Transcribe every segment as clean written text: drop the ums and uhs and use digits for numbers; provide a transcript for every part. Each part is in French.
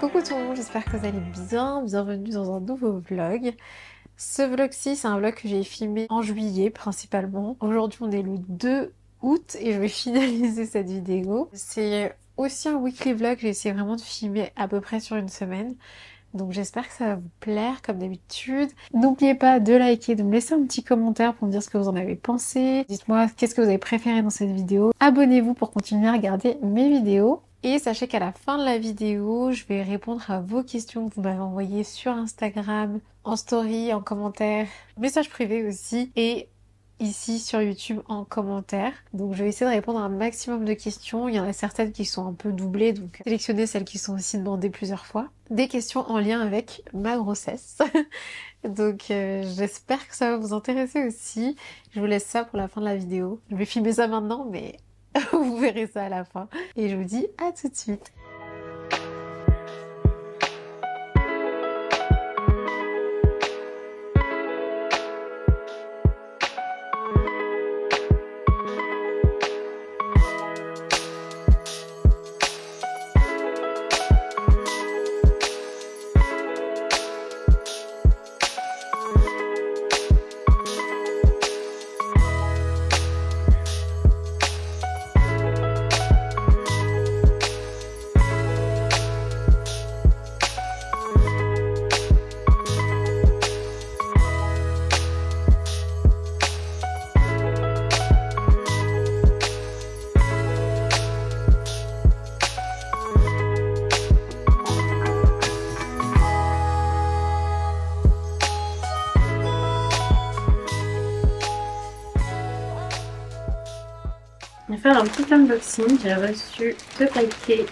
Coucou tout le monde, j'espère que vous allez bien, bienvenue dans un nouveau vlog. Ce vlog-ci, c'est un vlog que j'ai filmé en juillet principalement. Aujourd'hui on est le 2 août et je vais finaliser cette vidéo. C'est aussi un weekly vlog, j'ai essayé vraiment de filmer à peu près sur une semaine. Donc j'espère que ça va vous plaire comme d'habitude. N'oubliez pas de liker, de me laisser un petit commentaire pour me dire ce que vous en avez pensé. Dites-moi qu'est-ce que vous avez préféré dans cette vidéo. Abonnez-vous pour continuer à regarder mes vidéos. Et sachez qu'à la fin de la vidéo, je vais répondre à vos questions que vous m'avez envoyées sur Instagram, en story, en commentaire, message privé aussi, et ici sur YouTube en commentaire. Donc je vais essayer de répondre à un maximum de questions. Il y en a certaines qui sont un peu doublées, donc sélectionnez celles qui sont aussi demandées plusieurs fois. Des questions en lien avec ma grossesse. Donc j'espère que ça va vous intéresser aussi. Je vous laisse ça pour la fin de la vidéo. Je vais filmer ça maintenant, mais vous verrez ça à la fin. Et je vous dis à tout de suite. Je vais faire un petit unboxing. J'ai reçu deux paquets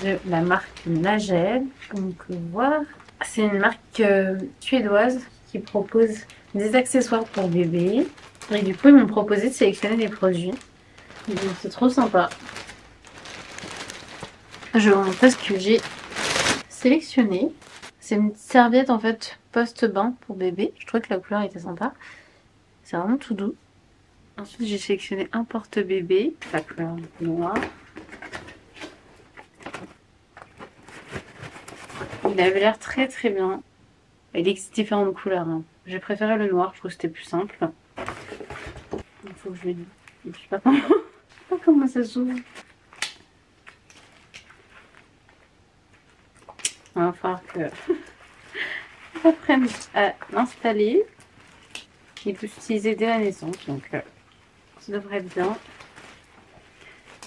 de la marque Nagel. Comme vous pouvez voir, c'est une marque suédoise qui propose des accessoires pour bébé. Et du coup, ils m'ont proposé de sélectionner des produits. Donc c'est trop sympa. Je vais vous montrer ce que j'ai sélectionné. C'est une serviette en fait post-bain pour bébé. Je trouvais que la couleur était sympa. C'est vraiment tout doux. Ensuite, j'ai sélectionné un porte-bébé, la couleur noire. Il avait l'air très très bien. Il existe différentes couleurs. Hein. J'ai préféré le noir, je trouve que c'était plus simple. Il faut que je le dise. Je sais pas comment ça s'ouvre. Il va falloir que j'apprenne à l'installer. Il peut s'utiliser dès la naissance, donc ça devrait être bien.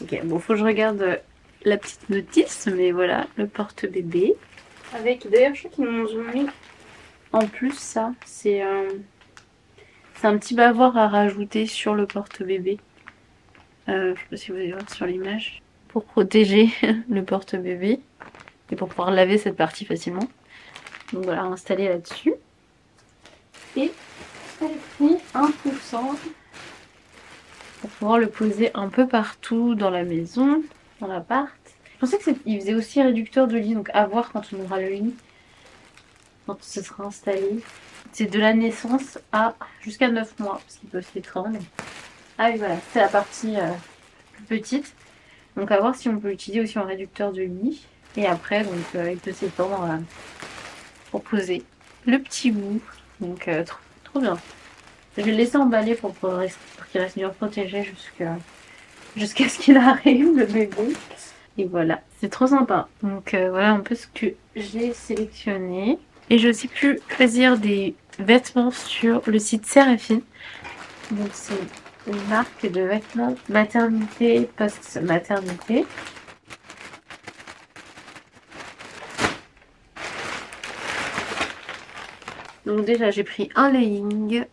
Ok, bon, faut que je regarde la petite notice, mais voilà, le porte-bébé. Avec, d'ailleurs, je crois qu'ils m'ont mis en plus ça, c'est un petit bavoir à rajouter sur le porte-bébé. Je sais pas si vous allez voir sur l'image. Pour protéger le porte-bébé et pour pouvoir laver cette partie facilement. Donc voilà, installé là-dessus. Et j'ai pris un coussin pour pouvoir le poser un peu partout dans la maison, dans l'appart. Je pensais qu'il faisait aussi réducteur de lit, donc à voir quand on aura le lit, quand ce sera installé. C'est de la naissance à jusqu'à 9 mois, parce qu'ils peuvent s'étendre. Ah oui, voilà, c'est la partie plus petite. Donc à voir si on peut l'utiliser aussi en réducteur de lit. Et après, donc il peut s'étendre pour poser le petit bout. Donc trop bien. Je vais le laisser emballer pour qu'il reste bien protégé jusqu'à ce qu'il arrive, le bébé. Et voilà, c'est trop sympa. Donc voilà un peu ce que j'ai sélectionné. Et j'ai aussi pu choisir des vêtements sur le site Seraphine. Donc c'est une marque de vêtements maternité, post-maternité. Donc déjà j'ai pris un legging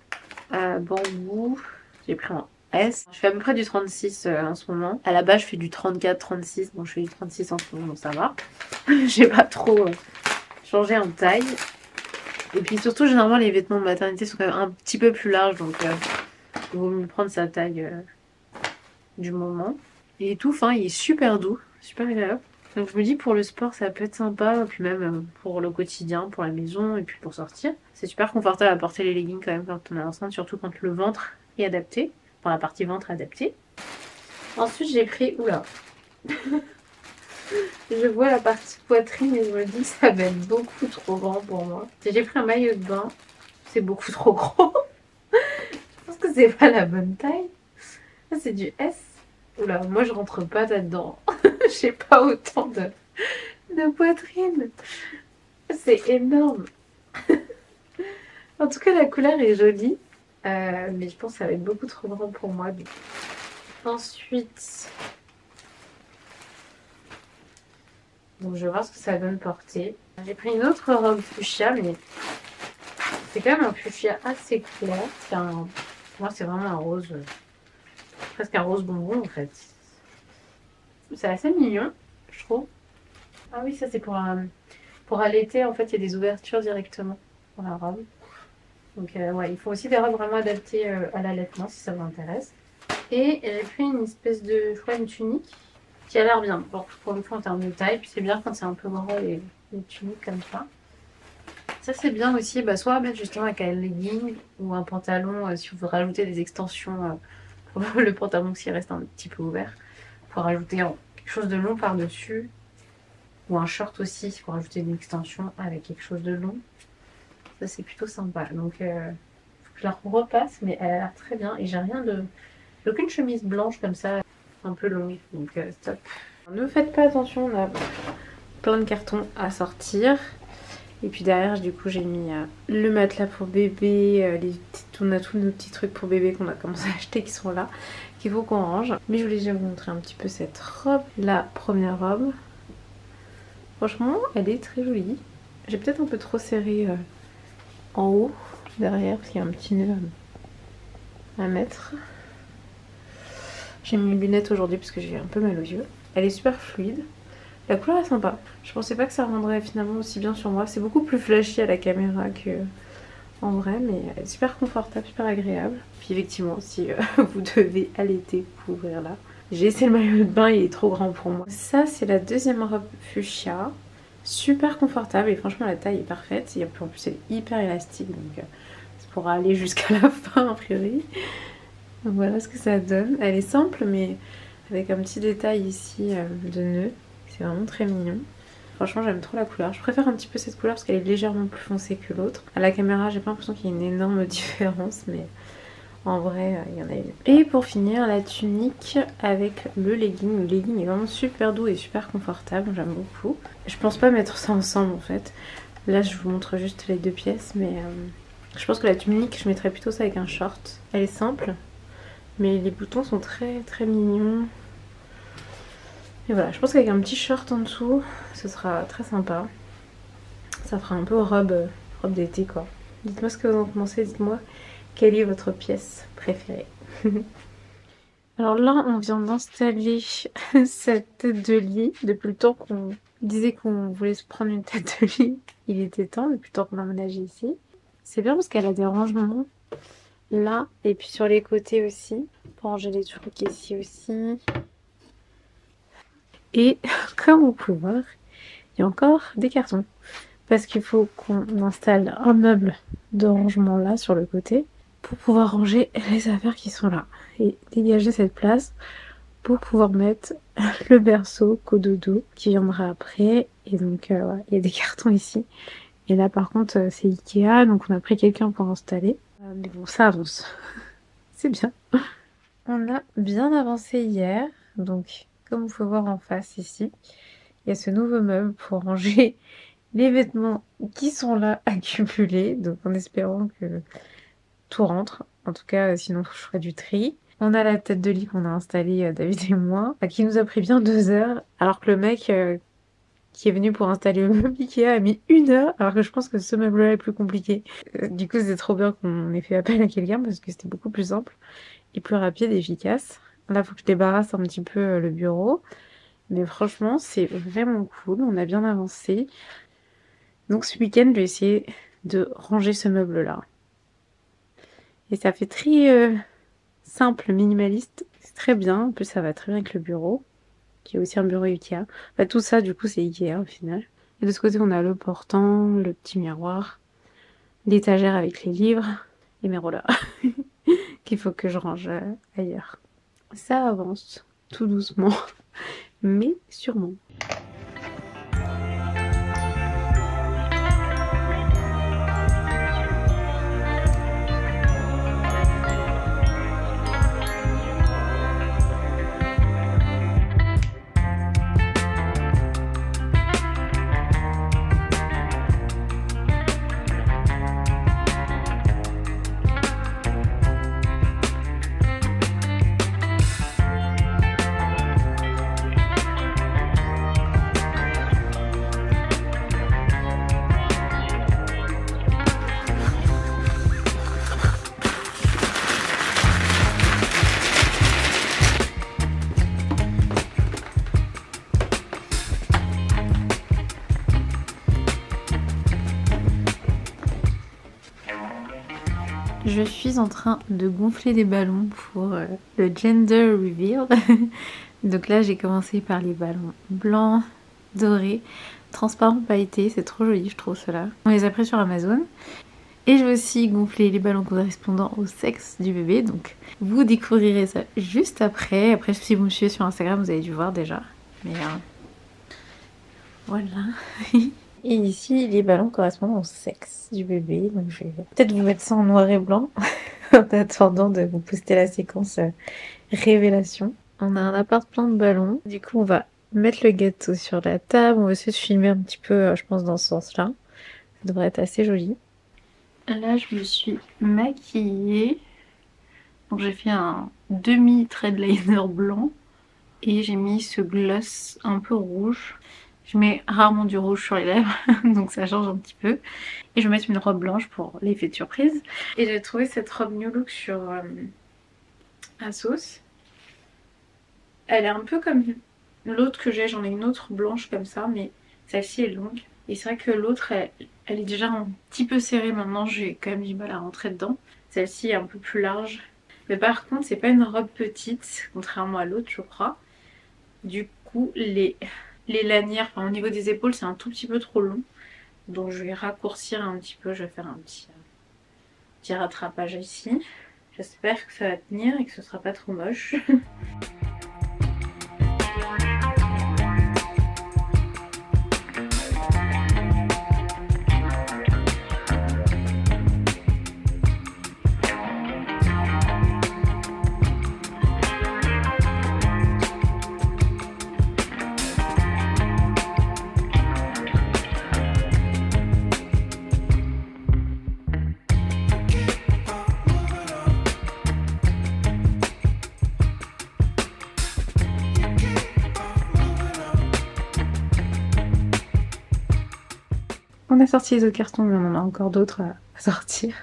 bambou, j'ai pris un S. Je fais à peu près du 36 en ce moment. À la base je fais du 34-36, bon je fais du 36 en ce moment donc ça va. J'ai pas trop changé en taille. Et puis surtout généralement les vêtements de maternité sont quand même un petit peu plus larges donc il vaut mieux prendre sa taille du moment. Il est tout fin, il est super doux, super agréable. Donc je me dis pour le sport ça peut être sympa, puis même pour le quotidien, pour la maison et puis pour sortir. C'est super confortable à porter les leggings quand même quand on est enceinte, surtout quand le ventre est adapté, enfin la partie ventre adaptée. Ensuite j'ai pris, oula, Je vois la partie poitrine et je me dis que ça va être beaucoup trop grand pour moi. Si j'ai pris un maillot de bain, c'est beaucoup trop gros. Je pense que c'est pas la bonne taille. Ça, c'est du S. Oula, moi je rentre pas là-dedans. J'ai pas autant de poitrine. C'est énorme. En tout cas, la couleur est jolie. Mais je pense que ça va être beaucoup trop grand pour moi. Donc. Ensuite, donc je vais voir ce que ça donne porter. J'ai pris une autre robe fuchsia, mais c'est quand même un fuchsia assez clair. Pour moi, c'est vraiment un rose, presque un rose bonbon en fait. C'est assez mignon, je trouve. Ah oui, ça c'est pour allaiter. En fait, il y a des ouvertures directement dans la robe. Donc ouais, il faut aussi des robes vraiment adaptées à l'allaitement si ça vous intéresse. Et j'ai pris une espèce de, je crois, une tunique qui a l'air bien. Bon, pour le coup en termes de taille, puis c'est bien quand c'est un peu grand les tuniques comme ça. Ça c'est bien aussi, bah, soit mettre justement avec un legging ou un pantalon si vous voulez rajouter des extensions pour le pantalon s'il reste un petit peu ouvert. Pour rajouter quelque chose de long par-dessus. Ou un short aussi pour rajouter une extension avec quelque chose de long. Ça c'est plutôt sympa. Donc faut que je la repasse, mais elle a l'air très bien. Et j'ai aucune chemise blanche comme ça, un peu longue. Donc stop. Ne faites pas attention, on a plein de cartons à sortir. Et puis derrière, du coup, j'ai mis le matelas pour bébé, on a tous nos petits trucs pour bébé qu'on a commencé à acheter qui sont là, qu'il faut qu'on range. Mais je voulais déjà vous montrer un petit peu cette robe, la première robe. Franchement, elle est très jolie. J'ai peut-être un peu trop serré en haut, derrière, parce qu'il y a un petit nœud à mettre. J'ai mis mes lunettes aujourd'hui parce que j'ai un peu mal aux yeux. Elle est super fluide. La couleur est sympa. Je pensais pas que ça rendrait finalement aussi bien sur moi. C'est beaucoup plus flashy à la caméra que en vrai, mais elle est super confortable, super agréable. Puis effectivement, si vous devez allaiter, vous pouvez ouvrir là. J'ai essayé le maillot de bain, il est trop grand pour moi. Ça, c'est la deuxième robe fuchsia. Super confortable et franchement la taille est parfaite. Et en plus elle est hyper élastique, donc ça pourra aller jusqu'à la fin a priori. Donc voilà ce que ça donne. Elle est simple mais avec un petit détail ici de nœud. C'est vraiment très mignon. Franchement j'aime trop la couleur. Je préfère un petit peu cette couleur parce qu'elle est légèrement plus foncée que l'autre. À la caméra j'ai pas l'impression qu'il y ait une énorme différence mais en vrai il y en a une. Et pour finir la tunique avec le legging. Le legging est vraiment super doux et super confortable. J'aime beaucoup. Je pense pas mettre ça ensemble en fait. Là je vous montre juste les deux pièces mais je pense que la tunique je mettrais plutôt ça avec un short. Elle est simple mais les boutons sont très très mignons. Et voilà, je pense qu'avec un petit short en dessous, ce sera très sympa. Ça fera un peu robe d'été quoi. Dites-moi ce que vous en pensez, dites-moi quelle est votre pièce préférée. Alors là, on vient d'installer cette tête de lit. Depuis le temps qu'on disait qu'on voulait se prendre une tête de lit, il était temps, depuis le temps qu'on a emménagé ici. C'est bien parce qu'elle a des rangements là et puis sur les côtés aussi, pour ranger les trucs ici aussi. Et comme vous pouvez voir, il y a encore des cartons. Parce qu'il faut qu'on installe un meuble de rangement là sur le côté pour pouvoir ranger les affaires qui sont là. Et dégager cette place pour pouvoir mettre le berceau cododo qui viendra après. Et donc voilà, il y a des cartons ici. Et là par contre c'est Ikea, donc on a pris quelqu'un pour installer. Mais bon, ça avance. C'est bien. On a bien avancé hier. Donc comme vous pouvez voir en face ici, il y a ce nouveau meuble pour ranger les vêtements qui sont là accumulés. Donc en espérant que tout rentre. En tout cas, sinon je ferai du tri. On a la tête de lit qu'on a installée, David et moi, qui nous a pris bien 2 heures, alors que le mec qui est venu pour installer le meuble Ikea a mis 1 heure, alors que je pense que ce meuble-là est plus compliqué. Du coup, c'est trop bien qu'on ait fait appel à quelqu'un, parce que c'était beaucoup plus simple, et plus rapide et efficace. Là, il faut que je débarrasse un petit peu le bureau. Mais franchement, c'est vraiment cool, on a bien avancé. Donc ce week-end, je vais essayer de ranger ce meuble-là. Et ça fait très simple, minimaliste. C'est très bien. En plus, ça va très bien avec le bureau, qui est aussi un bureau Ikea. Enfin, tout ça, du coup, c'est Ikea au final. Et de ce côté, on a le portant, le petit miroir, l'étagère avec les livres et mes rollers qu'il faut que je range ailleurs. Ça avance tout doucement, mais sûrement. Je suis en train de gonfler des ballons pour le gender reveal. Donc là, j'ai commencé par les ballons blancs, dorés, transparents pailletés. C'est trop joli, je trouve, cela. On les a pris sur Amazon. Et je vais aussi gonfler les ballons correspondant au sexe du bébé. Donc vous découvrirez ça juste après. Après, si vous me suivez sur Instagram, vous avez dû voir déjà. Mais voilà. Et ici, les ballons correspondant au sexe du bébé. Donc je vais peut-être vous mettre ça en noir et blanc en attendant de vous poster la séquence révélation. On a un appart plein de ballons. Du coup, on va mettre le gâteau sur la table. On va essayer de filmer un petit peu, je pense, dans ce sens-là. Ça devrait être assez joli. Là, je me suis maquillée. Donc j'ai fait un demi-trait de liner blanc. Et j'ai mis ce gloss un peu rouge. Je mets rarement du rouge sur les lèvres, donc ça change un petit peu. Et je vais mettre une robe blanche pour l'effet de surprise. Et j'ai trouvé cette robe New Look sur ASOS. Elle est un peu comme l'autre que j'ai, j'en ai une autre blanche comme ça, mais celle-ci est longue. Et c'est vrai que l'autre, elle est déjà un petit peu serrée maintenant, j'ai quand même du mal à rentrer dedans. Celle-ci est un peu plus large. Mais par contre, c'est pas une robe petite, contrairement à l'autre, je crois. Du coup, les lanières, enfin, au niveau des épaules, c'est un tout petit peu trop long. Donc je vais raccourcir un petit peu, je vais faire un petit rattrapage ici. J'espère que ça va tenir et que ce sera pas trop moche. On a sorti les autres cartons, mais on en a encore d'autres à sortir.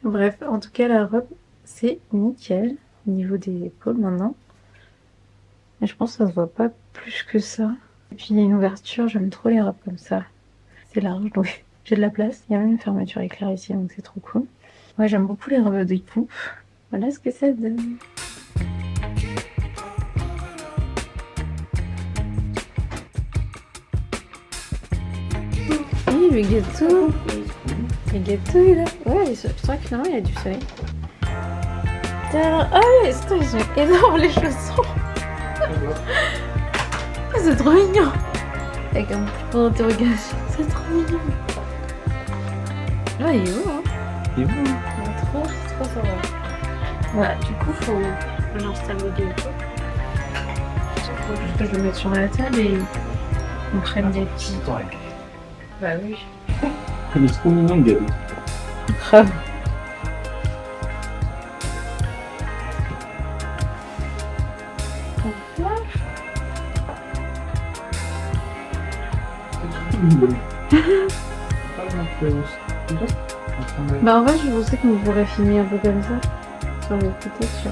Bref, en tout cas, la robe, c'est nickel au niveau des épaules maintenant. Et je pense que ça se voit pas plus que ça. Et puis il y a une ouverture, j'aime trop les robes comme ça. C'est large, donc j'ai de la place. Il y a même une fermeture éclair ici, donc c'est trop cool. Ouais, j'aime beaucoup les robes de coupe. Voilà ce que ça donne. Oui, le gâteau. Le gâteau, il est là. Ouais, je crois que finalement, il y a du soleil. Ah oui, ils sont énormes, les chaussons. C'est trop mignon. Avec un point d'interrogation. C'est trop mignon. Ah, il est beau, hein. Il est beau. Il est trop sympa. Voilà, du coup, faut que j'installe le gâteau. Faut juste que je le mette sur la table et on prenne des petits. Bah oui. Il est trop mignon, le gâteau. Grave. Bah en vrai je pensais qu'on pourrait filmer un peu comme ça sur le côté sur...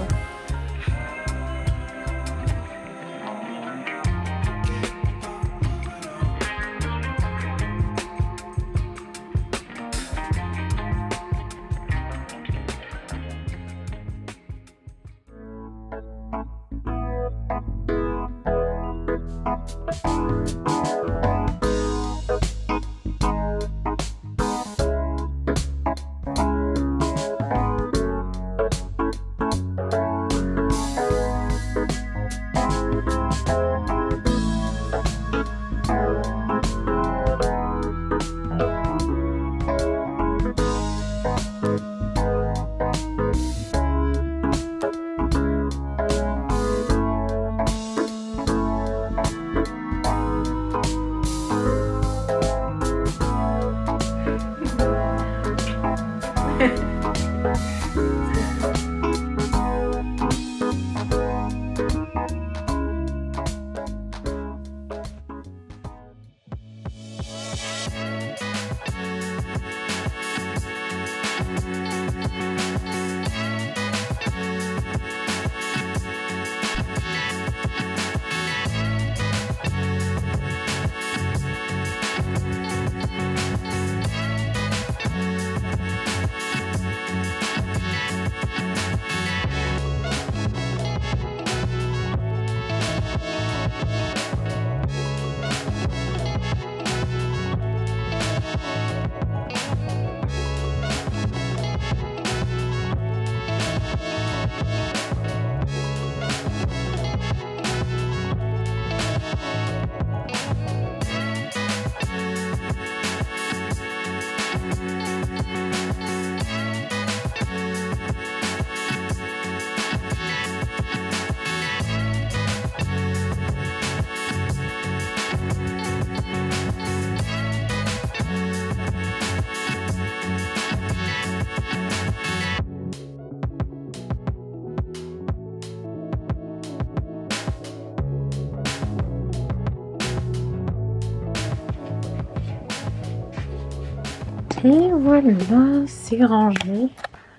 Et voilà, c'est rangé.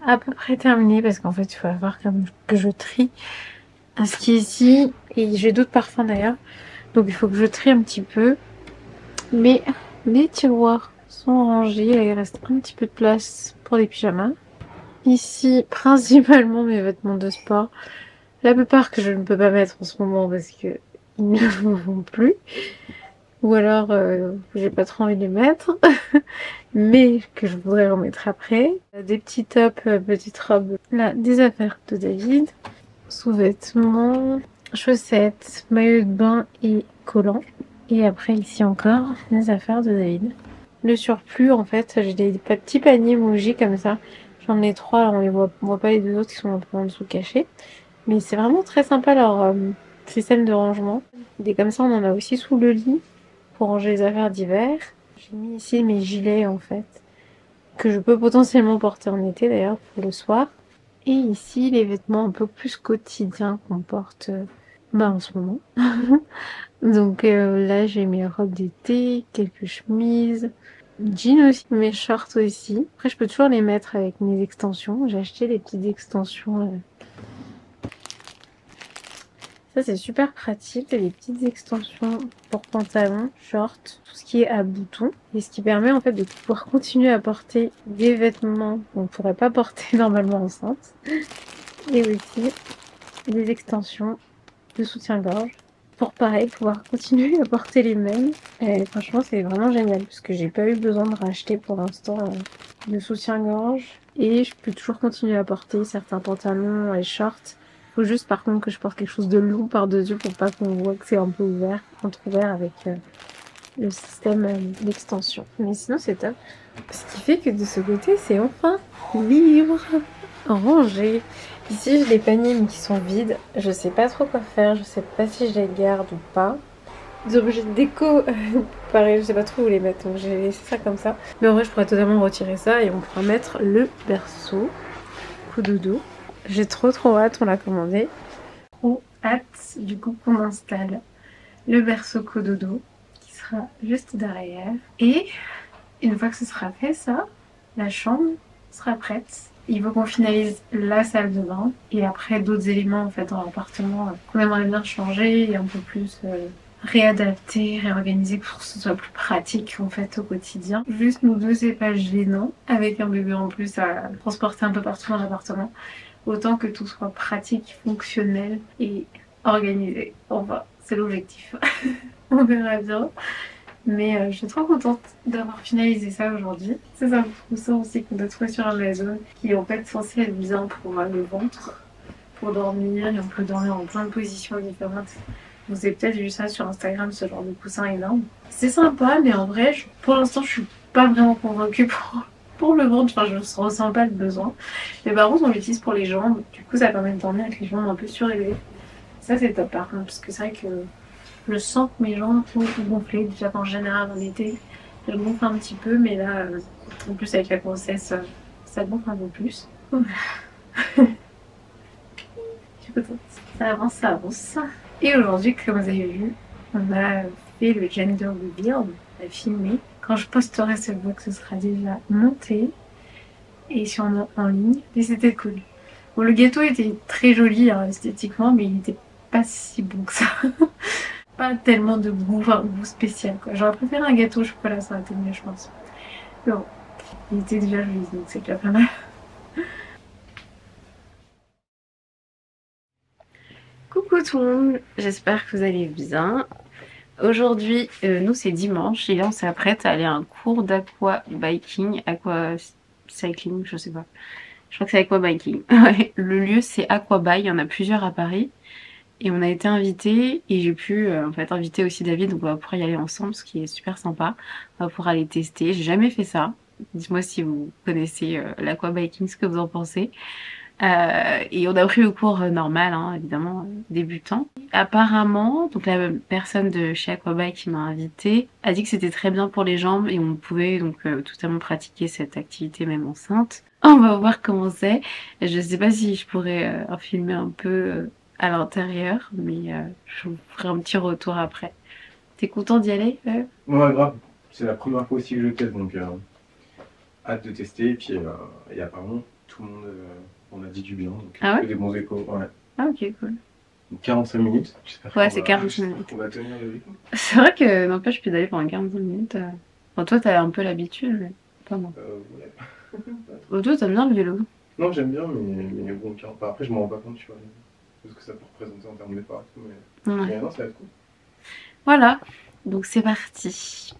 À peu près terminé parce qu'en fait il faut avoir comme que je trie ce qui est ici. Et j'ai d'autres parfums d'ailleurs. Donc il faut que je trie un petit peu. Mais les tiroirs sont rangés. Il reste un petit peu de place pour les pyjamas. Ici, principalement mes vêtements de sport. La plupart que je ne peux pas mettre en ce moment parce que ils ne vont plus. Ou alors, j'ai pas trop envie de les mettre. Mais que je voudrais remettre après. Des petits tops, petites robes. Là, des affaires de David. Sous-vêtements, chaussettes, maillot de bain et collants. Et après, ici encore, des affaires de David. Le surplus, en fait, j'ai des petits paniers Muji comme ça. J'en ai 3, alors on voit pas les 2 autres qui sont un peu en dessous cachés. Mais c'est vraiment très sympa leur système de rangement. Des comme ça, on en a aussi sous le lit pour ranger les affaires d'hiver. J'ai mis ici mes gilets en fait, que je peux potentiellement porter en été d'ailleurs pour le soir. Et ici, les vêtements un peu plus quotidiens qu'on porte en ce moment. Donc là, j'ai mes robes d'été, quelques chemises, jeans aussi, mes shorts aussi. Après, je peux toujours les mettre avec mes extensions. J'ai acheté des petites extensions. Ça, c'est super pratique. Les petites extensions pour pantalons, shorts, tout ce qui est à boutons. Et ce qui permet en fait de pouvoir continuer à porter des vêtements qu'on ne pourrait pas porter normalement enceinte. Et aussi des extensions de soutien-gorge pour pareil pouvoir continuer à porter les mêmes. Et franchement c'est vraiment génial parce que j'ai pas eu besoin de racheter pour l'instant de soutien-gorge et je peux toujours continuer à porter certains pantalons et shorts. Faut juste par contre que je porte quelque chose de long par-dessus pour pas qu'on voit que c'est un peu ouvert, entre-ouvert avec le système d'extension. Mais sinon c'est top. Ce qui fait que de ce côté c'est enfin libre, rangé. Ici, j'ai les paniers mais qui sont vides. Je sais pas trop quoi faire. Je sais pas si je les garde ou pas. Des objets de déco, pareil, je sais pas trop où les mettre. Donc j'ai laissé ça comme ça. Mais en vrai, je pourrais totalement retirer ça et on pourra mettre le berceau. Cododo. J'ai trop hâte, on l'a commandé. Trop hâte du coup qu'on installe le berceau Cododo qui sera juste derrière. Et une fois que ce sera fait, ça, la chambre sera prête. Il faut qu'on finalise la salle de bain et après d'autres éléments en fait dans l'appartement qu'on aimerait bien changer et un peu plus réadapter, réorganiser pour que ce soit plus pratique en fait au quotidien. Juste nous deux c'est pas gênant avec un bébé en plus à transporter un peu partout dans l'appartement. Autant que tout soit pratique, fonctionnel et organisé. Enfin, c'est l'objectif. On verra bien. Mais je suis trop contente d'avoir finalisé ça aujourd'hui. C'est un coussin aussi qu'on a trouvé sur Amazon qui est en fait censé être bien pour le ventre, pour dormir. Et on peut dormir en plein de positions différentes. Vous avez peut-être vu ça sur Instagram, ce genre de coussin énorme. C'est sympa, mais en vrai, pour l'instant, je suis pas vraiment convaincue pour le ventre. Enfin, je ne ressens pas le besoin. Mais par contre, on l'utilise pour les jambes. Du coup, ça permet de dormir avec les jambes un peu surélevées. Ça, c'est top par contre, parce que c'est vrai que je sens que mes jambes sont gonflées. Déjà qu'en général, en été, elles gonflent un petit peu. Mais là, en plus, avec la grossesse, ça gonfle un peu plus. Je suis contente. Ça avance, ça avance. Et aujourd'hui, comme vous avez vu, on a fait le gender reveal. On a filmé. Quand je posterai ce vlog, ce sera déjà monté. Et sûrement en ligne. Et c'était cool. Bon, le gâteau était très joli hein, esthétiquement, mais il n'était pas si bon que ça. Pas tellement de goût, enfin, goût spécial quoi. J'aurais préféré un gâteau au chocolat, ça aurait été mieux je pense. Mais bon, il était déjà joli donc c'est déjà pas mal. Coucou tout le monde, j'espère que vous allez bien. Aujourd'hui, nous c'est dimanche et là on s'apprête à aller à un cours d'aqua biking, aqua cycling, je sais pas. Je crois que c'est aqua biking. Ouais, le lieu c'est Aquaby, il y en a plusieurs à Paris. Et on a été invités et j'ai pu en fait inviter aussi David, donc on va pouvoir y aller ensemble, ce qui est super sympa. On va pouvoir aller tester. J'ai jamais fait ça. Dites-moi si vous connaissez l'aquabiking, ce que vous en pensez. Et on a pris le cours normal, hein, évidemment, débutant. Apparemment, donc la personne de chez Aquabike qui m'a invitée a dit que c'était très bien pour les jambes et on pouvait donc totalement pratiquer cette activité même enceinte. On va voir comment c'est. Je sais pas si je pourrais en filmer un peu à l'intérieur, mais je vous ferai un petit retour après. T'es content d'y aller Ouais, grave. C'est la première fois aussi que je teste, donc hâte de tester. Et puis, et apparemment, tout le monde on a dit du bien. Donc, Ah ouais? que des bons échos. Ouais. Ah ok, cool. Donc, 45 minutes. Ouais, c'est 45 minutes. On va tenir le rythme. C'est vrai que n'empêche pédaler pendant 45 minutes. Bon, toi, t'as un peu l'habitude, mais pas moi. Ouais. Oh, toi, t'aimes bien le vélo? Non, j'aime bien, mais bon, après, je m'en rends pas compte, tu vois, de ce que ça peut représenter en termes d'effort et tout, mais non, ça va être cool. Voilà, donc c'est parti.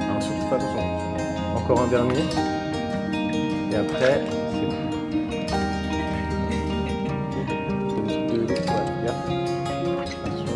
Alors surtout fais attention. Encore un dernier. Et après, c'est bon. Il y a des trucs de vélo. Ouais, gaffe. Attention.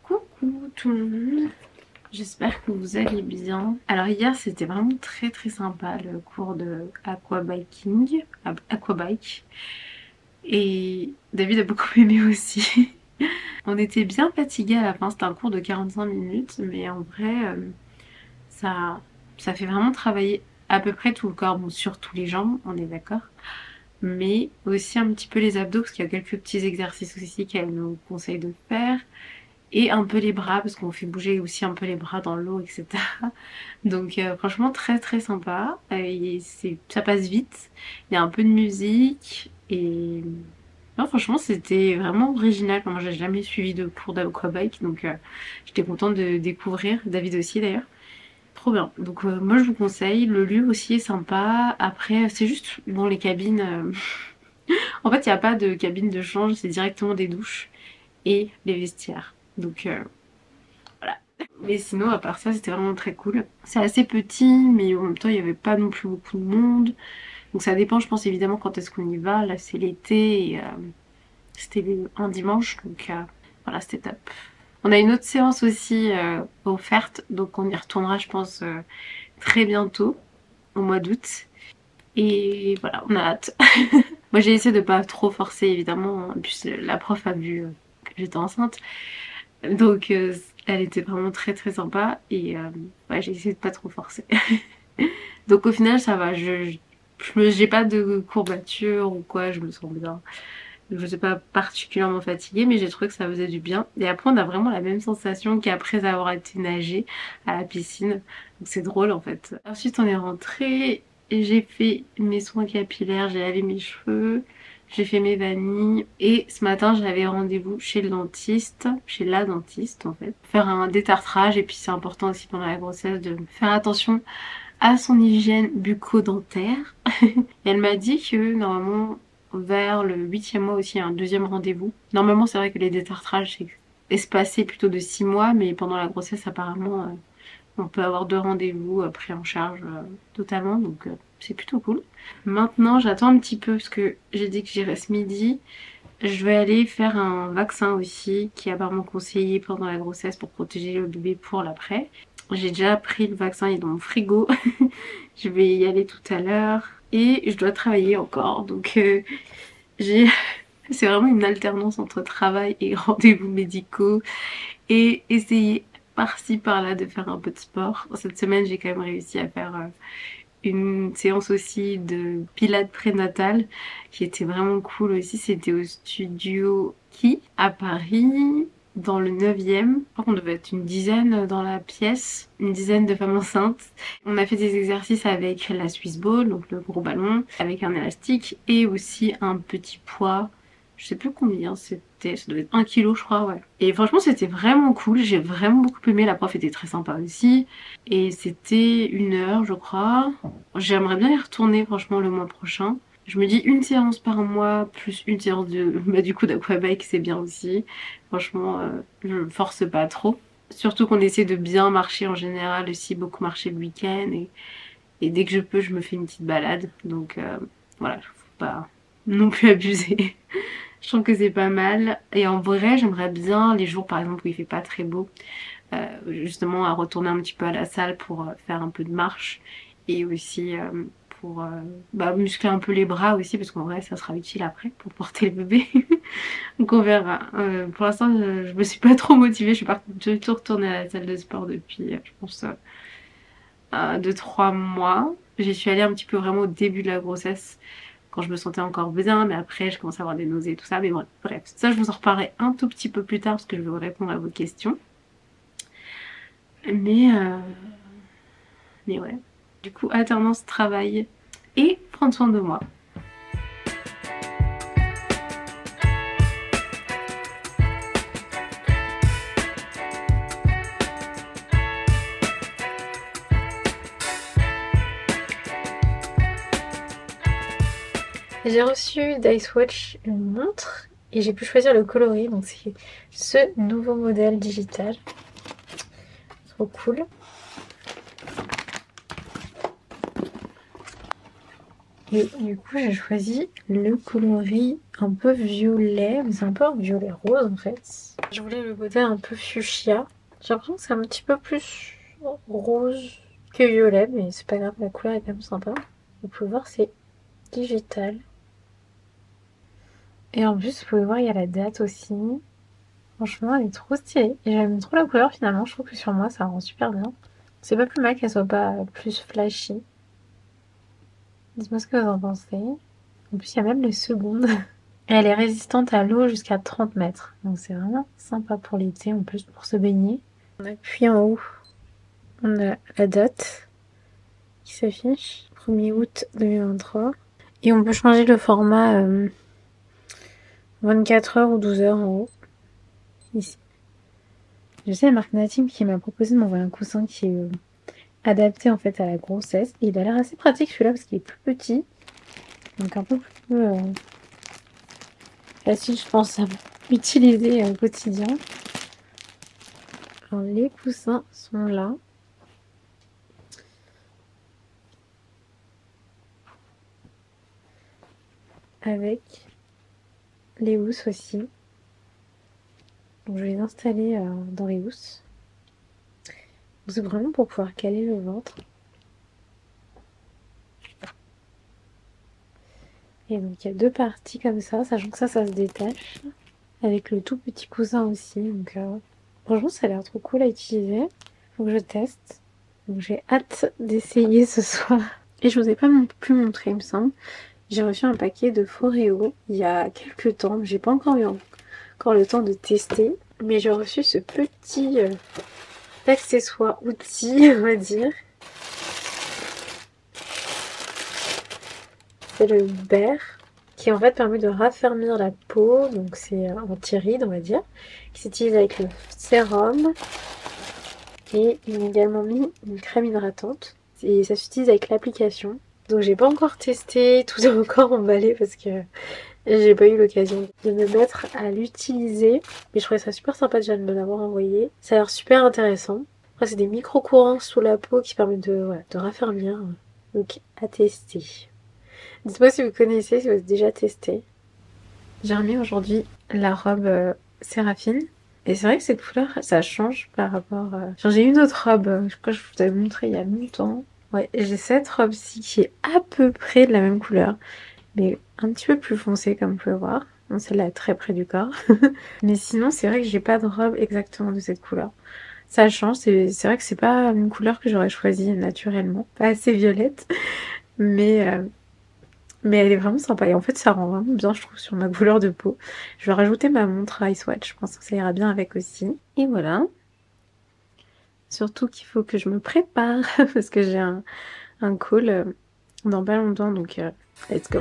Coucou tout le monde, j'espère que vous allez bien. Alors hier c'était vraiment très sympa le cours de aquabiking, aquabike, et David a beaucoup aimé aussi. On était bien fatigués à la fin, c'était un cours de 45 minutes, mais en vrai ça fait vraiment travailler à peu près tout le corps, bon surtout les jambes, on est d'accord, mais aussi un petit peu les abdos parce qu'il y a quelques petits exercices aussi qu'elle nous conseille de faire. Et un peu les bras parce qu'on fait bouger aussi un peu les bras dans l'eau, etc. Donc franchement très sympa, et ça passe vite, il y a un peu de musique et non, franchement c'était vraiment original. Enfin, moi j'ai jamais suivi de cours d'aquabike, donc j'étais contente de découvrir, David aussi d'ailleurs. Trop bien, donc moi je vous conseille, le lieu aussi est sympa. Après c'est juste, bon, les cabines, en fait il n'y a pas de cabine de change, c'est directement des douches et les vestiaires. Donc voilà. Mais sinon, à part ça, c'était vraiment très cool. C'est assez petit, mais en même temps, il n'y avait pas non plus beaucoup de monde. Donc ça dépend, je pense, évidemment, quand est-ce qu'on y va. Là, c'est l'été et c'était un dimanche. Donc voilà, c'était top. On a une autre séance aussi offerte. Donc on y retournera, je pense, très bientôt, au mois d'août. Et voilà, on a hâte. Moi, j'ai essayé de pas trop forcer, évidemment. En plus, la prof a vu que j'étais enceinte. Donc elle était vraiment très sympa et ouais, j'ai essayé de pas trop forcer. Donc au final ça va, j'ai pas de courbatures ou quoi, je me sens bien. Je suis pas particulièrement fatiguée, mais j'ai trouvé que ça faisait du bien. Et après on a vraiment la même sensation qu'après avoir été nager à la piscine. Donc c'est drôle en fait. Ensuite on est rentré et j'ai fait mes soins capillaires, j'ai lavé mes cheveux. J'ai fait mes vanilles et ce matin j'avais rendez-vous chez le dentiste, chez la dentiste en fait, faire un détartrage. Et puis c'est important aussi pendant la grossesse de faire attention à son hygiène bucco-dentaire. Et elle m'a dit que normalement vers le 8e mois aussi il y a un deuxième rendez-vous. Normalement c'est vrai que les détartrages c'est espacé plutôt de 6 mois, mais pendant la grossesse apparemment on peut avoir 2 rendez-vous pris en charge totalement, donc c'est plutôt cool. Maintenant j'attends un petit peu parce que j'ai dit que j'irais ce midi. Je vais aller faire un vaccin aussi qui est apparemment conseillé pendant la grossesse pour protéger le bébé pour l'après. J'ai déjà pris le vaccin, il est dans mon frigo. Je vais y aller tout à l'heure et je dois travailler encore, donc c'est vraiment une alternance entre travail et rendez-vous médicaux et essayer par-ci par-là de faire un peu de sport. Cette semaine, j'ai quand même réussi à faire une séance aussi de pilates prénatal qui était vraiment cool aussi. C'était au studio Ki à Paris, dans le 9e. On devait être une dizaine dans la pièce, une dizaine de femmes enceintes. On a fait des exercices avec la Swiss Ball, donc le gros ballon, avec un élastique et aussi un petit poids. Je sais plus combien c'était, ça devait être 1 kilo je crois, ouais. Et franchement c'était vraiment cool, j'ai vraiment beaucoup aimé, la prof était très sympa aussi. Et c'était 1 heure je crois. J'aimerais bien y retourner franchement le mois prochain. Je me dis une séance par mois plus une séance de du coup d'aquabike c'est bien aussi. Franchement je force pas trop. Surtout qu'on essaie de bien marcher en général aussi, beaucoup marcher le week-end et dès que je peux je me fais une petite balade. Donc voilà, faut pas non plus abuser. Je trouve que c'est pas mal. Et en vrai, j'aimerais bien les jours par exemple où il fait pas très beau, justement à retourner un petit peu à la salle pour faire un peu de marche et aussi pour muscler un peu les bras aussi parce qu'en vrai ça sera utile après pour porter le bébé. Donc on verra. Pour l'instant, je me suis pas trop motivée. Je suis pas du tout retournée à la salle de sport depuis, je pense, 2-3 mois. J'y suis allée un petit peu vraiment au début de la grossesse quand je me sentais encore bien, mais après je commence à avoir des nausées et tout ça, mais bref, ça je vous en reparlerai un tout petit peu plus tard parce que je vais vous répondre à vos questions. Mais ouais, du coup alternance travail et prendre soin de moi. J'ai reçu d'Icewatch une montre et j'ai pu choisir le coloris, donc c'est ce nouveau modèle digital. Trop cool. Et du coup j'ai choisi le coloris un peu violet, mais c'est un peu un violet rose en fait. Je voulais le modèle un peu fuchsia. J'ai l'impression que c'est un petit peu plus rose que violet, mais c'est pas grave, la couleur est quand même sympa. Vous pouvez voir, c'est digital. Et en plus, vous pouvez voir, il y a la date aussi. Franchement, elle est trop stylée. Et j'aime trop la couleur finalement. Je trouve que sur moi, ça rend super bien. C'est pas plus mal qu'elle soit pas plus flashy. Dites-moi ce que vous en pensez. En plus, il y a même les secondes. Et elle est résistante à l'eau jusqu'à 30 mètres. Donc c'est vraiment sympa pour l'été, en plus pour se baigner. On appuie en haut. On a la date qui s'affiche. 1er août 2023. Et on peut changer le format 24 heures ou 12 heures en haut. Ici. Je sais la marque Natim qui m'a proposé de m'envoyer un coussin qui est adapté en fait à la grossesse. Et il a l'air assez pratique celui-là parce qu'il est plus petit. Donc un peu plus facile je pense à utiliser au quotidien. Alors les coussins sont là. Avec les housses aussi. Donc je vais les installer dans les housses. C'est vraiment pour pouvoir caler le ventre. Et donc il y a deux parties comme ça, sachant que ça se détache. Avec le tout petit coussin aussi. Donc franchement ça a l'air trop cool à utiliser. Faut que je teste. Donc j'ai hâte d'essayer ce soir. Et je vous ai pas non plus montré il me semble. J'ai reçu un paquet de Foreo il y a quelques temps. J'ai pas encore eu encore le temps de tester. Mais j'ai reçu ce petit accessoire outil, on va dire. C'est le Bear qui en fait permet de raffermir la peau. Donc c'est un anti-rides on va dire. Qui s'utilise avec le sérum. Et ils m'ont également mis une crème hydratante. Et ça s'utilise avec l'application. Donc j'ai pas encore testé, tout est encore emballé parce que j'ai pas eu l'occasion de me mettre à l'utiliser. Mais je trouvais ça super sympa déjà de me l'avoir envoyé. Ça a l'air super intéressant. Après c'est des micro-courants sous la peau qui permettent de raffermir. Donc à tester. Dites-moi si vous connaissez, si vous avez déjà testé. J'ai remis aujourd'hui la robe Séraphine. Et c'est vrai que cette couleur, ça change par rapport... J'ai une autre robe, je crois que je vous avais montré il y a longtemps. Ouais, j'ai cette robe-ci qui est à peu près de la même couleur, mais un petit peu plus foncée comme vous pouvez voir. Bon, celle-là est très près du corps. Mais sinon, c'est vrai que j'ai pas de robe exactement de cette couleur. Ça change, c'est vrai que c'est pas une couleur que j'aurais choisie naturellement, pas assez violette, mais, euh, mais elle est vraiment sympa et en fait ça rend vraiment bien je trouve sur ma couleur de peau. Je vais rajouter ma montre Ice Watch, je pense que ça ira bien avec aussi. Et voilà, surtout qu'il faut que je me prépare parce que j'ai un call dans pas longtemps donc let's go.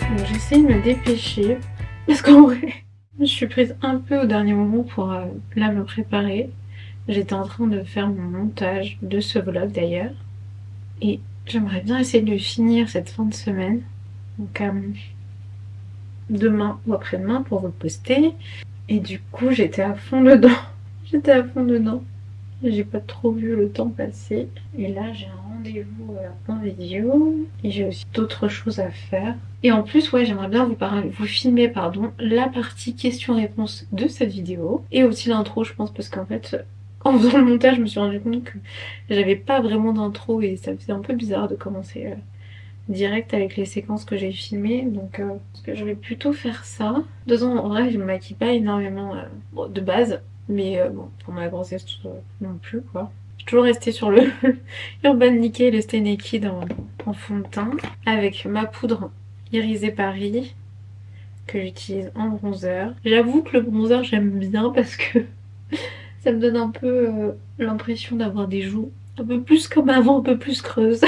Bon, j'essaie de me dépêcher parce qu'en vrai je suis prise un peu au dernier moment pour là me préparer. J'étais en train de faire mon montage de ce vlog d'ailleurs et j'aimerais bien essayer de le finir cette fin de semaine. Donc demain ou après-demain pour vous le poster. Et du coup j'étais à fond dedans. J'étais à fond dedans. J'ai pas trop vu le temps passer. Et là j'ai un rendez-vous en vidéo. Et j'ai aussi d'autres choses à faire. Et en plus ouais j'aimerais bien vous filmer la partie questions-réponses de cette vidéo. Et aussi l'intro je pense parce qu'en fait en faisant le montage je me suis rendu compte que j'avais pas vraiment d'intro. Et ça faisait un peu bizarre de commencer direct avec les séquences que j'ai filmées, donc parce que je vais plutôt faire ça. De toute façon en vrai je me maquille pas énormément bon, de base, mais bon pour ma grossesse non plus quoi. Je suis toujours restée sur le Urban Decay, le Stay Naked en fond de teint, avec ma poudre irisée Paris que j'utilise en bronzer. J'avoue que le bronzer j'aime bien parce que ça me donne un peu l'impression d'avoir des joues un peu plus comme avant, un peu plus creuses.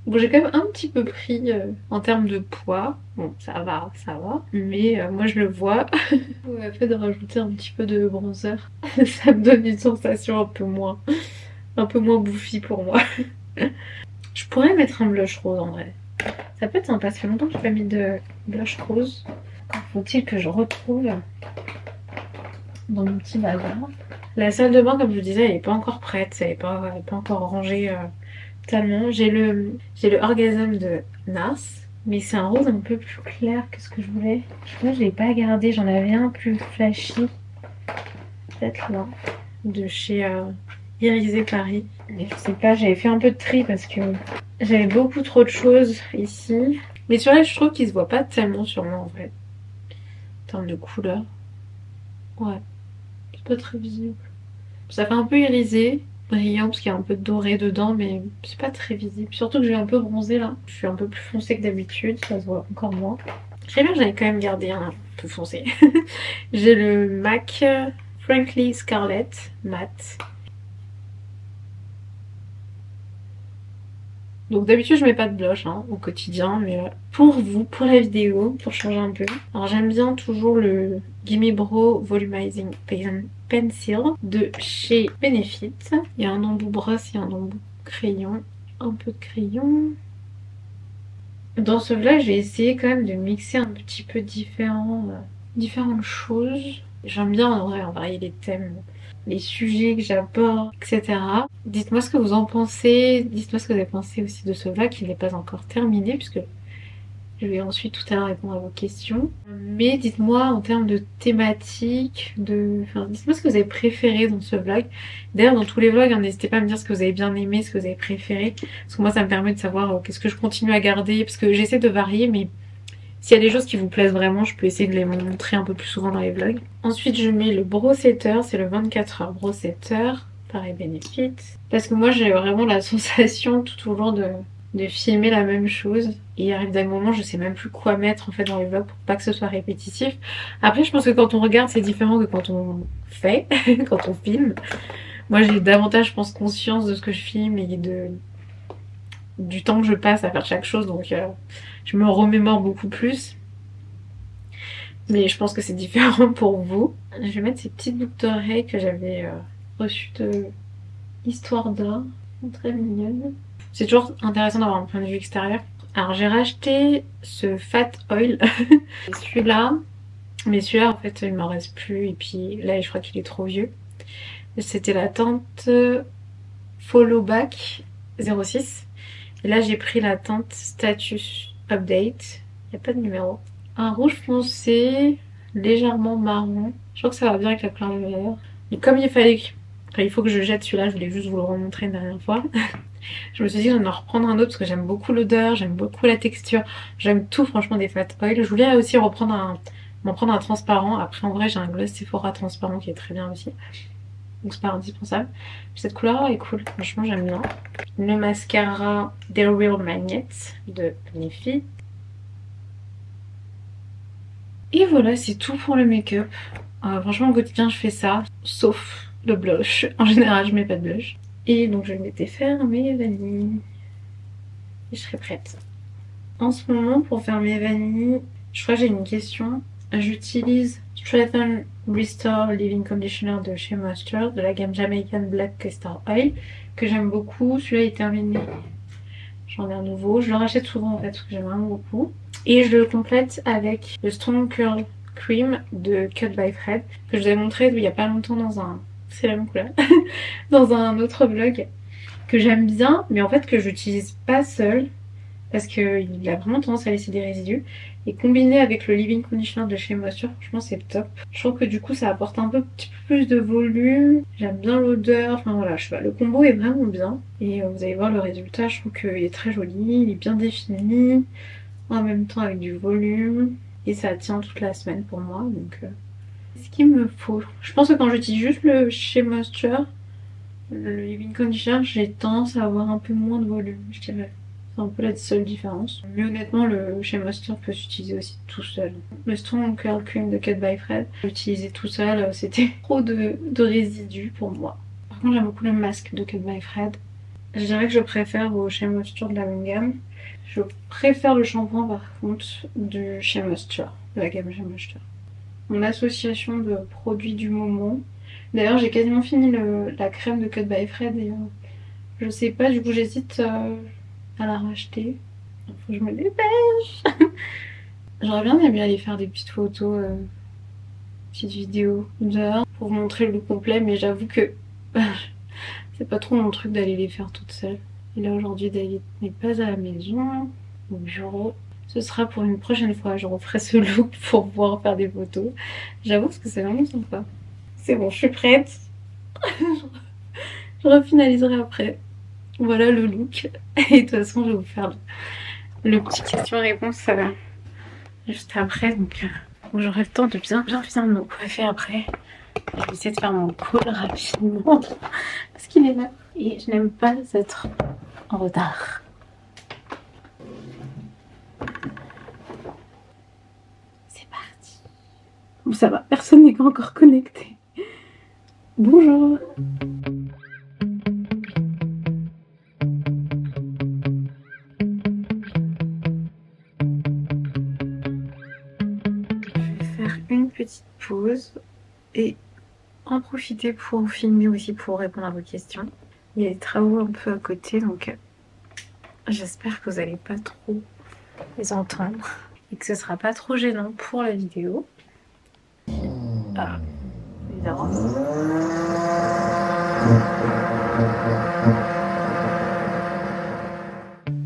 Bon, j'ai quand même un petit peu pris en termes de poids. Bon, ça va. Mais moi, je le vois. Le fait de rajouter un petit peu de bronzer, ça me donne une sensation un peu moins bouffie pour moi. Je pourrais mettre un blush rose en vrai. Ça peut être sympa. Ça fait longtemps que j'ai pas mis de blush rose. Encore faut-il que je retrouve dans mon petit bazar. La salle de bain, comme je vous disais, elle est pas encore prête. Elle est pas encore rangée. Totalement. J'ai le Orgasm de Nars, mais c'est un rose un peu plus clair que ce que je voulais. Je crois que je l'ai pas gardé, j'en avais un plus flashy. Peut-être là. De chez Irisé Paris. Mais je sais pas, j'avais fait un peu de tri parce que j'avais beaucoup trop de choses ici. Mais sur là, je trouve qu'il se voit pas tellement sur moi en fait. En termes de couleur. Ouais. C'est pas très visible. Ça fait un peu irisé. Brillant parce qu'il y a un peu de doré dedans, mais c'est pas très visible. Surtout que j'ai un peu bronzé là. Je suis un peu plus foncée que d'habitude, ça se voit encore moins. Très bien, j'avais quand même gardé un peu foncé. J'ai le MAC Frankly Scarlett Matte. Donc d'habitude je mets pas de blush au quotidien, mais pour vous, pour la vidéo, pour changer un peu. Alors j'aime bien toujours le Gimme Brow Volumizing Pencil de chez Benefit. Il y a un embout brosse et un embout crayon. Un peu de crayon. Dans ce vlog j'ai essayé quand même de mixer un petit peu différentes choses. J'aime bien en vrai varier les thèmes, les sujets que j'aborde, etc. Dites-moi ce que vous en pensez, dites-moi ce que vous avez pensé aussi de ce vlog qui n'est pas encore terminé puisque je vais ensuite tout à l'heure répondre à vos questions. Mais dites-moi en termes de thématique, dites-moi ce que vous avez préféré dans ce vlog. D'ailleurs dans tous les vlogs, n'hésitez pas à me dire ce que vous avez bien aimé, ce que vous avez préféré. Parce que moi ça me permet de savoir qu'est-ce que je continue à garder. Parce que j'essaie de varier mais s'il y a des choses qui vous plaisent vraiment, je peux essayer de les montrer un peu plus souvent dans les vlogs. Ensuite, je mets le Brow Setter, c'est le 24 heures Brow Setter, pareil Benefit. Parce que moi, j'ai vraiment la sensation tout au long de filmer la même chose. Et il arrive des moments, je sais même plus quoi mettre en fait dans les vlogs pour pas que ce soit répétitif. Après, je pense que quand on regarde, c'est différent que quand on fait, quand on filme. Moi, j'ai davantage, je pense, conscience de ce que je filme et du temps que je passe à faire chaque chose, donc je me remémore beaucoup plus. Mais je pense que c'est différent pour vous. Je vais mettre ces petites boucles d'oreilles que j'avais reçues de Histoire d'Or. Très mignonnes. C'est toujours intéressant d'avoir un point de vue extérieur. Alors j'ai racheté ce Fat Oil. Celui-là. Mais celui-là en fait il m'en reste plus. Et puis là je crois qu'il est trop vieux. C'était la teinte Follow Back 06. Et là j'ai pris la teinte Status Update. Il n'y a pas de numéro. Un rouge foncé, légèrement marron. Je crois que ça va bien avec la couleur de l'air. Et comme il fallait Enfin, il faut que je jette celui-là, je voulais juste vous le remontrer une dernière fois. Je me suis dit que j'en reprendre un autre parce que j'aime beaucoup l'odeur, j'aime beaucoup la texture, j'aime tout franchement des fat oil. Je voulais aussi m'en prendre un transparent. Après en vrai j'ai un gloss Sephora transparent qui est très bien aussi. Donc c'est pas indispensable. Cette couleur est cool, franchement j'aime bien. Le mascara The Real Magnet de Benefit. Et voilà, c'est tout pour le make-up. Franchement au quotidien je fais ça, sauf le blush. En général je mets pas de blush. Et donc je m'étais faire mes vanilles. Et je serai prête. En ce moment, pour faire mes vanilles, je crois que j'ai une question. J'utilise Strengthen Restore Leave-In Conditioner de chez Moisture, de la gamme Jamaican Black Castor Oil, que j'aime beaucoup. Celui-là est terminé. J'en ai un nouveau. Je le rachète souvent en fait, parce que j'aime vraiment beaucoup. Et je le complète avec le Strong Curl Cream de Cut by Fred, que je vous ai montré il y a pas longtemps dans un... C'est la même couleur. Dans un autre vlog, que j'aime bien, mais en fait que j'utilise pas seule. Parce qu'il a vraiment tendance à laisser des résidus. Et combiné avec le Leave-In Conditioner de chez Moisture, franchement c'est top. Je trouve que du coup ça apporte un petit peu plus de volume. J'aime bien l'odeur, enfin voilà, je sais pas, le combo est vraiment bien. Et vous allez voir le résultat, je trouve qu'il est très joli, il est bien défini. En même temps avec du volume. Et ça tient toute la semaine pour moi, donc c'est ce qu'il me faut. Je pense que quand j'utilise juste le chez Moisture, le Leave-In Conditioner, j'ai tendance à avoir un peu moins de volume, je dirais. C'est un peu la seule différence. Mais honnêtement, le chez Moisture peut s'utiliser aussi tout seul. Le Strong Curl Cream de Cut by Fred, l'utiliser tout seul, c'était trop de résidus pour moi. Par contre, j'aime beaucoup le masque de Cut by Fred. Je dirais que je préfère au chez Moisture de la même gamme. Je préfère le shampoing par contre de chez Moisture, de la gamme chez Moisture. Mon association de produits du moment. D'ailleurs, j'ai quasiment fini la crème de Cut by Fred et je sais pas, du coup j'hésite à la racheter. Faut que je me dépêche. J'aurais bien aimé aller faire des petites photos, petites vidéos dehors pour vous montrer le look complet, mais j'avoue que c'est pas trop mon truc d'aller les faire toute seule. Et là aujourd'hui David n'est pas à la maison, au bureau. Ce sera pour une prochaine fois, je referai ce look pour pouvoir faire des photos. J'avoue parce que c'est vraiment sympa. C'est bon, je suis prête. Je refinaliserai après. Voilà le look. Et de toute façon, je vais vous faire le petit question-réponse juste après. Donc, j'aurai le temps de bien me coiffer après. Je vais essayer de faire mon call rapidement. Parce qu'il est là. Et je n'aime pas être en retard. C'est parti. Bon, ça va, personne n'est encore connecté. Bonjour. Une petite pause et en profiter pour filmer aussi pour répondre à vos questions. Il y a des travaux un peu à côté donc j'espère que vous n'allez pas trop les entendre et que ce sera pas trop gênant pour la vidéo. Ah, évidemment.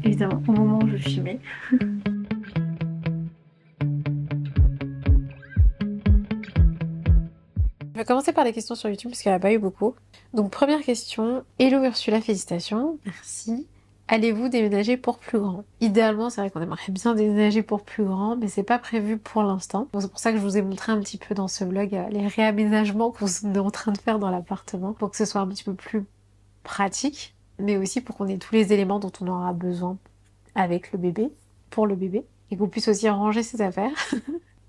Évidemment, au moment où je filmais. Je vais commencer par les questions sur YouTube parce qu'il n'y en a pas eu beaucoup. Donc première question, Hello Ursula, félicitations, merci. Allez-vous déménager pour plus grand? Idéalement, c'est vrai qu'on aimerait bien déménager pour plus grand, mais c'est pas prévu pour l'instant. Donc c'est pour ça que je vous ai montré un petit peu dans ce vlog les réaménagements qu'on est en train de faire dans l'appartement pour que ce soit un petit peu plus pratique, mais aussi pour qu'on ait tous les éléments dont on aura besoin avec le bébé, pour le bébé, et qu'on puisse aussi ranger ses affaires.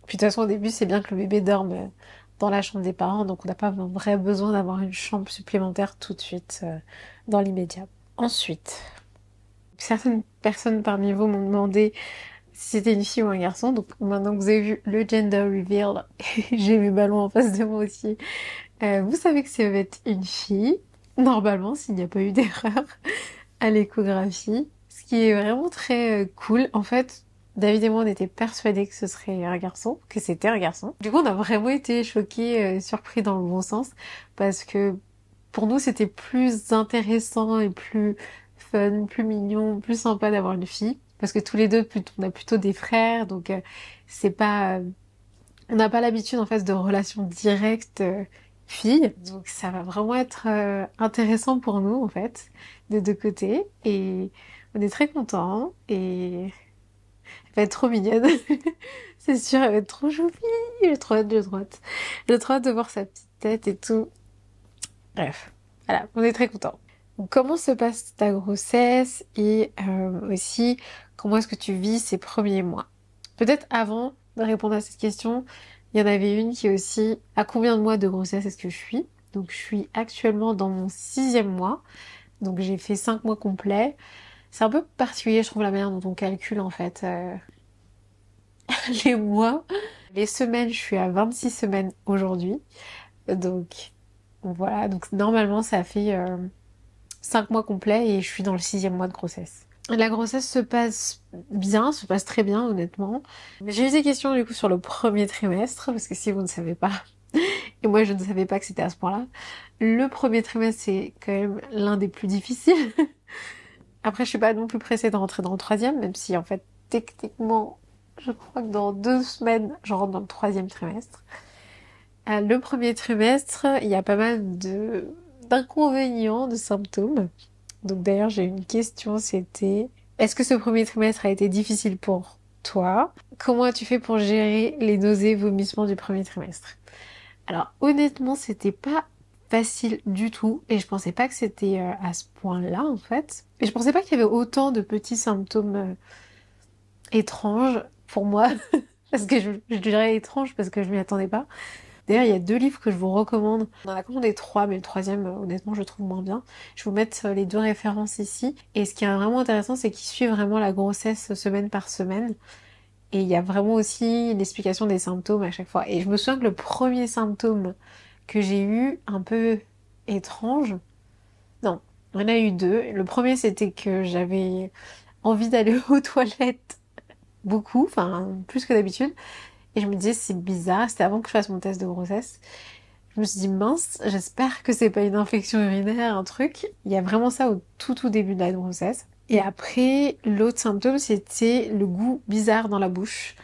Puis de toute façon, au début, c'est bien que le bébé dorme dans la chambre des parents, donc on n'a pas un vrai besoin d'avoir une chambre supplémentaire tout de suite dans l'immédiat. Ensuite, certaines personnes parmi vous m'ont demandé si c'était une fille ou un garçon, donc maintenant que vous avez vu le gender reveal, j'ai mes ballons en face de moi aussi, vous savez que ça va être une fille, normalement s'il n'y a pas eu d'erreur à l'échographie, ce qui est vraiment très cool. En fait, David et moi, on était persuadés que ce serait un garçon, que c'était un garçon. Du coup, on a vraiment été choqués, surpris dans le bon sens, parce que pour nous, c'était plus intéressant et plus fun, plus mignon, plus sympa d'avoir une fille. Parce que tous les deux, on a plutôt des frères, donc c'est pas... on n'a pas l'habitude, en fait, de relations directes fille. Donc ça va vraiment être intéressant pour nous en fait, des deux côtés. Et on est très contents et elle va être trop mignonne. C'est sûr, elle va être trop choupie. J'ai trop hâte, j'ai trop hâte. J'ai trop hâte de voir sa petite tête et tout. Bref, voilà, on est très contents. Donc, comment se passe ta grossesse et aussi comment est-ce que tu vis ces premiers mois? Peut-être avant de répondre à cette question, il y en avait une qui est aussi à combien de mois de grossesse est-ce que je suis? Donc je suis actuellement dans mon 6e mois, donc j'ai fait 5 mois complets. C'est un peu particulier, je trouve, la manière dont on calcule en fait les mois. Les semaines, je suis à 26 semaines aujourd'hui. Donc voilà, donc normalement ça fait 5 mois complets et je suis dans le 6e mois de grossesse. La grossesse se passe bien, se passe très bien honnêtement. J'ai eu des questions du coup sur le premier trimestre, parce que si vous ne savez pas, et moi je ne savais pas que c'était à ce point-là, le premier trimestre c'est quand même l'un des plus difficiles. Après je suis pas non plus pressée de rentrer dans le troisième, même si en fait techniquement je crois que dans 2 semaines je rentre dans le troisième trimestre. Le premier trimestre, il y a pas mal d'inconvénients, de symptômes. Donc d'ailleurs, j'ai une question, c'était est-ce que ce premier trimestre a été difficile pour toi? Comment as-tu fait pour gérer les nausées, vomissements du premier trimestre? Alors honnêtement, c'était pas facile du tout et je pensais pas que c'était à ce point-là en fait. Et je pensais pas qu'il y avait autant de petits symptômes étranges pour moi. Parce que je dirais étrange parce que je m'y attendais pas. D'ailleurs, il y a 2 livres que je vous recommande. On en a commandé 3, mais le troisième, honnêtement, je le trouve moins bien. Je vais vous mettre les 2 références ici. Et ce qui est vraiment intéressant, c'est qu'ils suivent vraiment la grossesse semaine par semaine. Et il y a vraiment aussi l'explication des symptômes à chaque fois. Et je me souviens que le premier symptôme que j'ai eu, un peu étrange, non, il y en a eu 2. Le premier, c'était que j'avais envie d'aller aux toilettes beaucoup, enfin plus que d'habitude. Et je me disais, c'est bizarre, c'était avant que je fasse mon test de grossesse. Je me suis dit, mince, j'espère que c'est pas une infection urinaire, un truc. Il y a vraiment ça au tout début de la grossesse. Et après, l'autre symptôme, c'était le goût bizarre dans la bouche.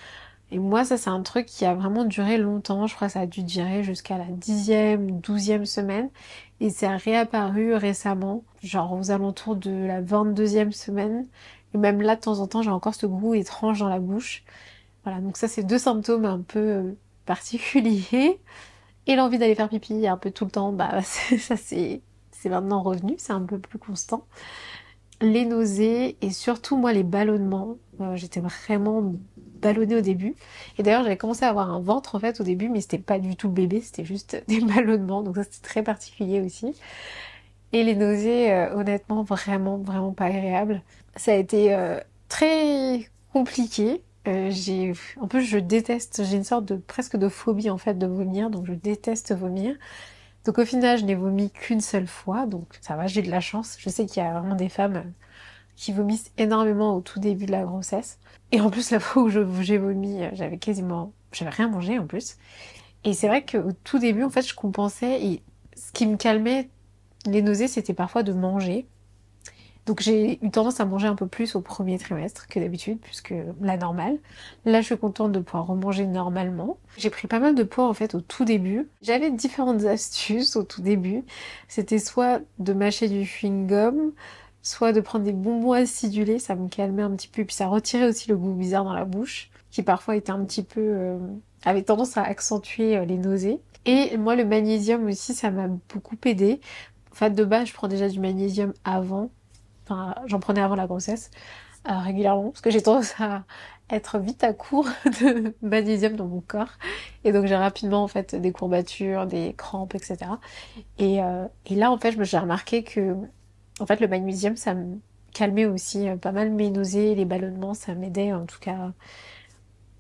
Et moi, ça, c'est un truc qui a vraiment duré longtemps. Je crois que ça a dû durer jusqu'à la 10e, 12e semaine. Et c'est réapparu récemment, genre aux alentours de la 22e semaine. Et même là, de temps en temps, j'ai encore ce goût étrange dans la bouche. Voilà, donc ça, c'est 2 symptômes un peu particuliers. Et l'envie d'aller faire pipi un peu tout le temps, bah ça c'est maintenant revenu, c'est un peu plus constant. Les nausées et surtout moi les ballonnements, j'étais vraiment ballonnée au début. Et d'ailleurs j'avais commencé à avoir un ventre en fait au début, mais c'était pas du tout le bébé, c'était juste des ballonnements, donc ça c'était très particulier aussi. Et les nausées, honnêtement vraiment pas agréables. Ça a été très compliqué. En plus je déteste, j'ai une sorte de presque de phobie en fait de vomir, donc je déteste vomir. Donc au final je n'ai vomi qu'une seule fois, donc ça va, j'ai de la chance. Je sais qu'il y a vraiment des femmes qui vomissent énormément au tout début de la grossesse. Et en plus la fois où j'ai vomi, j'avais rien mangé en plus. Et c'est vrai qu'au tout début en fait je compensais et ce qui me calmait les nausées c'était parfois de manger. Donc j'ai eu tendance à manger un peu plus au premier trimestre que d'habitude, puisque la normale. Là, je suis contente de pouvoir remanger normalement. J'ai pris pas mal de poids en fait au tout début. J'avais différentes astuces au tout début. C'était soit de mâcher du chewing-gum, soit de prendre des bonbons acidulés, ça me calmait un petit peu, puis ça retirait aussi le goût bizarre dans la bouche, qui parfois était un petit peu... avait tendance à accentuer les nausées. Et moi, le magnésium aussi, ça m'a beaucoup aidé. En fait, de base, je prends déjà du magnésium avant. Enfin, j'en prenais avant la grossesse, régulièrement, parce que j'ai tendance à être vite à court de magnésium dans mon corps. Et donc j'ai rapidement en fait des courbatures, des crampes, etc. Et là en fait j'ai remarqué que en fait le magnésium ça me calmait aussi pas mal mes nausées, les ballonnements, ça m'aidait en tout cas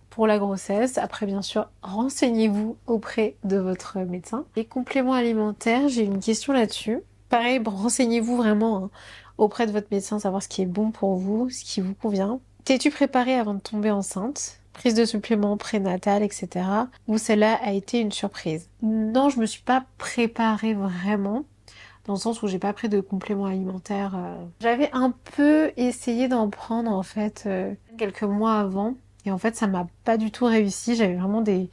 pour la grossesse. Après bien sûr, renseignez-vous auprès de votre médecin. Les compléments alimentaires, j'ai une question là-dessus. Pareil, renseignez-vous vraiment hein, auprès de votre médecin, savoir ce qui est bon pour vous, ce qui vous convient. T'es-tu préparée avant de tomber enceinte? Prise de suppléments prénatal, etc. Ou celle-là a été une surprise? Non, je me suis pas préparée vraiment, dans le sens où j'ai pas pris de compléments alimentaires. J'avais un peu essayé d'en prendre en fait quelques mois avant, et en fait ça m'a pas du tout réussi. J'avais vraiment des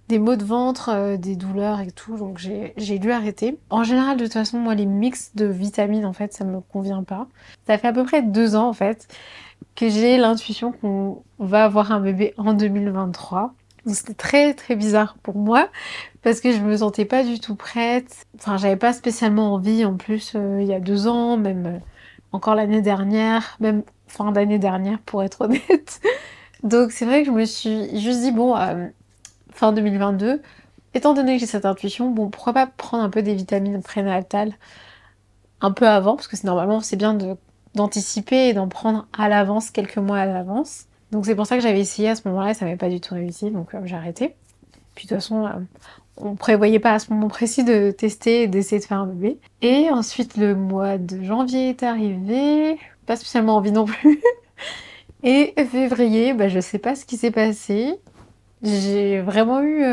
des maux de ventre, des douleurs et tout, donc j'ai dû arrêter. En général, de toute façon, moi, les mix de vitamines, en fait, ça me convient pas. Ça fait à peu près 2 ans, en fait, que j'ai l'intuition qu'on va avoir un bébé en 2023. Donc c'était très très bizarre pour moi, parce que je me sentais pas du tout prête. Enfin, j'avais pas spécialement envie, en plus, il y a 2 ans, même encore l'année dernière, même fin d'année dernière, pour être honnête. Donc c'est vrai que je me suis juste dit, bon, fin 2022, étant donné que j'ai cette intuition, bon, pourquoi pas prendre un peu des vitamines prénatales un peu avant, parce que normalement c'est bien d'anticiper et d'en prendre à l'avance, quelques mois à l'avance. Donc c'est pour ça que j'avais essayé à ce moment-là et ça m'avait pas du tout réussi, donc j'ai arrêté. Puis de toute façon, on prévoyait pas à ce moment précis de tester et d'essayer de faire un bébé. Et ensuite le mois de janvier est arrivé, pas spécialement envie non plus. Et février, bah, je sais pas ce qui s'est passé. J'ai vraiment eu...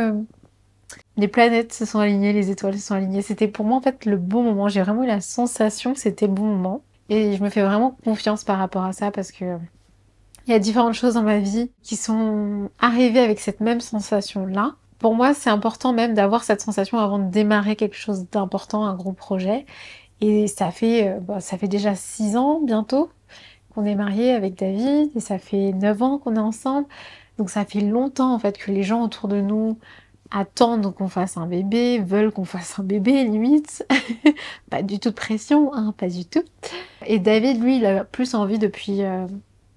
les planètes se sont alignées, les étoiles se sont alignées. C'était pour moi en fait le bon moment. J'ai vraiment eu la sensation que c'était le bon moment. Et je me fais vraiment confiance par rapport à ça parce que il y a différentes choses dans ma vie qui sont arrivées avec cette même sensation-là. Pour moi, c'est important même d'avoir cette sensation avant de démarrer quelque chose d'important, un gros projet. Et ça fait déjà 6 ans bientôt qu'on est mariés avec David et ça fait 9 ans qu'on est ensemble. Donc ça fait longtemps en fait que les gens autour de nous attendent qu'on fasse un bébé, veulent qu'on fasse un bébé limite. Pas du tout de pression, hein, pas du tout. Et David, lui, il a plus envie depuis